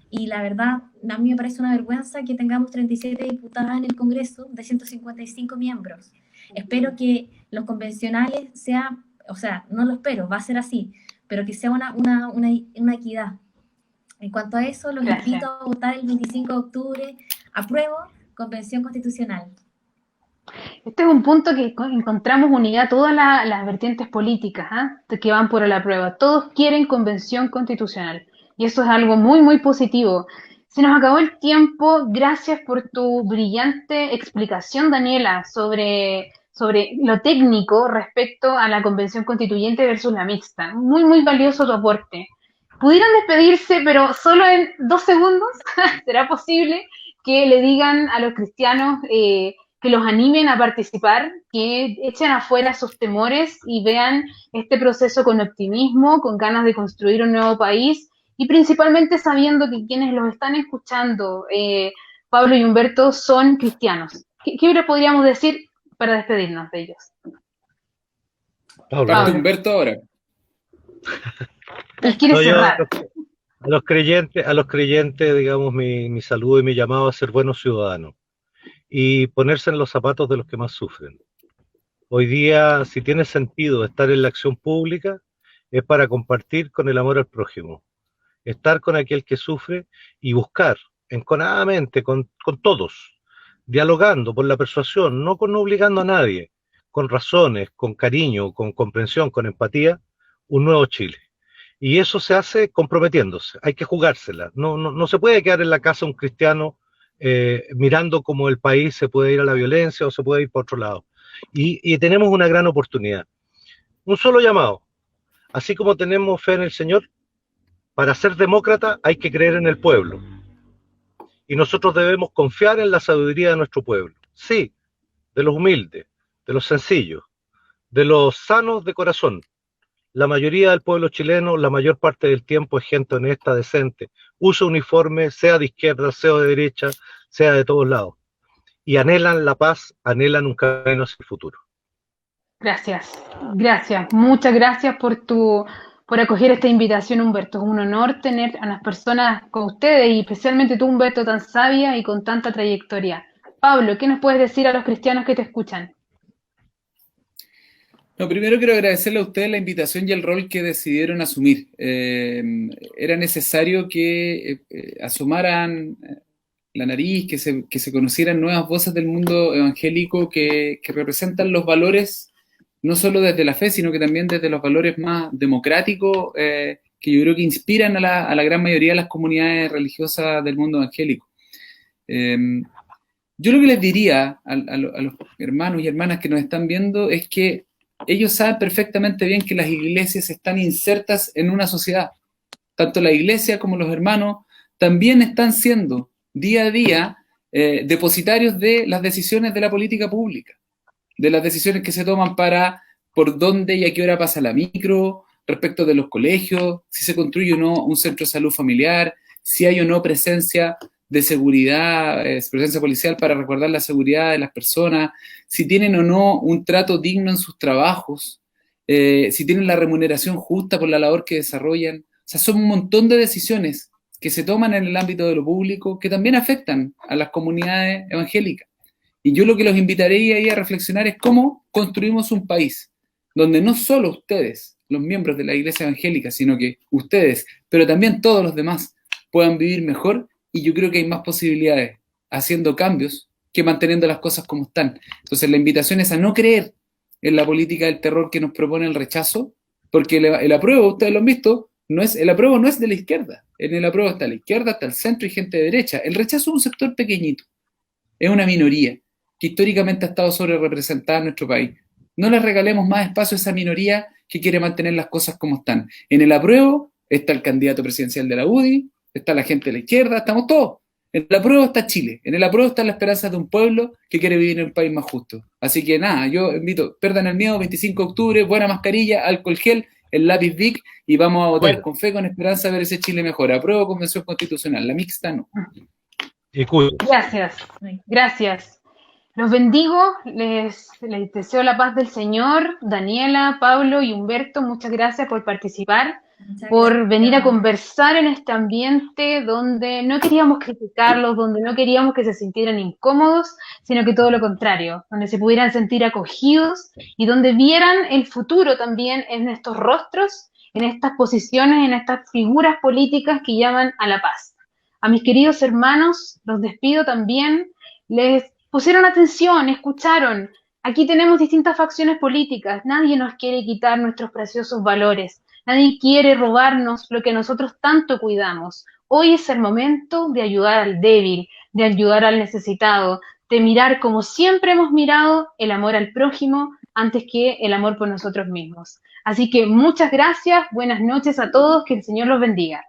Y la verdad, a mí me parece una vergüenza que tengamos 37 diputadas en el Congreso de 155 miembros. Espero que los convencionales sean, o sea, no lo espero, va a ser así, pero que sea una equidad. En cuanto a eso, los invito a votar el 25 de octubre. Apruebo Convención Constitucional.
Este es un punto que encontramos unidad todas las vertientes políticas que van por la prueba. Todos quieren convención constitucional y eso es algo muy, muy positivo. Se nos acabó el tiempo. Gracias por tu brillante explicación, Daniela, sobre lo técnico respecto a la convención constituyente versus la mixta. Muy, muy valioso tu aporte. Pudieran despedirse, pero solo en 2 segundos. ¿Será posible que le digan a los cristianos que los animen a participar, que echen afuera sus temores y vean este proceso con optimismo, con ganas de construir un nuevo país y principalmente sabiendo que quienes los están escuchando, Pablo y Humberto, son cristianos. ¿Qué les podríamos decir para despedirnos de ellos?
Pablo.
Parte Humberto ahora.
Él quiere cerrar.
A los creyentes, digamos, mi saludo y mi llamado a ser buenos ciudadanos y ponerse en los zapatos de los que más sufren. Hoy día, si tiene sentido estar en la acción pública, es para compartir con el amor al prójimo, estar con aquel que sufre y buscar enconadamente con todos, dialogando por la persuasión, no obligando a nadie, con razones, con cariño, con comprensión, con empatía, un nuevo Chile. Y eso se hace comprometiéndose, hay que jugársela. No se puede quedar en la casa un cristiano mirando cómo el país se puede ir a la violencia o se puede ir por otro lado. Y tenemos una gran oportunidad. Un solo llamado. Así como tenemos fe en el Señor, para ser demócrata hay que creer en el pueblo. Y nosotros debemos confiar en la sabiduría de nuestro pueblo. Sí, de los humildes, de los sencillos, de los sanos de corazón. La mayoría del pueblo chileno, la mayor parte del tiempo es gente honesta, decente, usa uniforme, sea de izquierda, sea de derecha, sea de todos lados. Y anhelan la paz, anhelan un camino hacia el futuro.
Gracias, muchas gracias por acoger esta invitación, Humberto. Es un honor tener a las personas con ustedes y especialmente tú, Humberto, tan sabia y con tanta trayectoria. Pablo, ¿qué nos puedes decir a los cristianos que te escuchan?
No, primero quiero agradecerle a ustedes la invitación y el rol que decidieron asumir. Era necesario que asomaran la nariz, que se conocieran nuevas voces del mundo evangélico que representan los valores, no solo desde la fe, sino que también desde los valores más democráticos, que yo creo que inspiran a la gran mayoría de las comunidades religiosas del mundo evangélico. Yo lo que les diría a los hermanos y hermanas que nos están viendo es que ellos saben perfectamente bien que las iglesias están insertas en una sociedad. Tanto la iglesia como los hermanos también están siendo día a día depositarios de las decisiones de la política pública, de las decisiones que se toman por dónde y a qué hora pasa la micro, respecto de los colegios, si se construye o no un centro de salud familiar, si hay o no presencia de seguridad, presencia policial para resguardar la seguridad de las personas, si tienen o no un trato digno en sus trabajos, si tienen la remuneración justa por la labor que desarrollan. O sea, son un montón de decisiones que se toman en el ámbito de lo público que también afectan a las comunidades evangélicas. Y yo lo que los invitaría ahí a reflexionar es cómo construimos un país donde no solo ustedes, los miembros de la iglesia evangélica, sino que ustedes, pero también todos los demás, puedan vivir mejor. Y yo creo que hay más posibilidades haciendo cambios que manteniendo las cosas como están. Entonces la invitación es a no creer en la política del terror que nos propone el rechazo, porque el apruebo, ustedes lo han visto, el apruebo no es de la izquierda. En el apruebo está la izquierda, está el centro y gente de derecha. El rechazo es un sector pequeñito, es una minoría que históricamente ha estado sobre representada en nuestro país. No les regalemos más espacio a esa minoría que quiere mantener las cosas como están. En el apruebo está el candidato presidencial de la UDI, está la gente de la izquierda, estamos todos. En el apruebo está Chile, en el apruebo está la esperanza de un pueblo que quiere vivir en un país más justo. Así que nada, yo invito, perdan el miedo, 25 de octubre, buena mascarilla, alcohol gel, el lápiz Bic y vamos a votar con fe, con esperanza a ver ese Chile mejor. Apruebo convención constitucional, la mixta no.
Gracias. Los bendigo, les deseo la paz del Señor. Daniela, Pablo y Humberto, muchas gracias por participar, por venir a conversar en este ambiente donde no queríamos criticarlos, donde no queríamos que se sintieran incómodos, sino que todo lo contrario, donde se pudieran sentir acogidos y donde vieran el futuro también en estos rostros, en estas posiciones, en estas figuras políticas que llaman a la paz. A mis queridos hermanos, los despido también, les pusieron atención, escucharon. Aquí tenemos distintas facciones políticas, nadie nos quiere quitar nuestros preciosos valores, nadie quiere robarnos lo que nosotros tanto cuidamos. Hoy es el momento de ayudar al débil, de ayudar al necesitado, de mirar como siempre hemos mirado el amor al prójimo antes que el amor por nosotros mismos. Así que muchas gracias, buenas noches a todos, que el Señor los bendiga.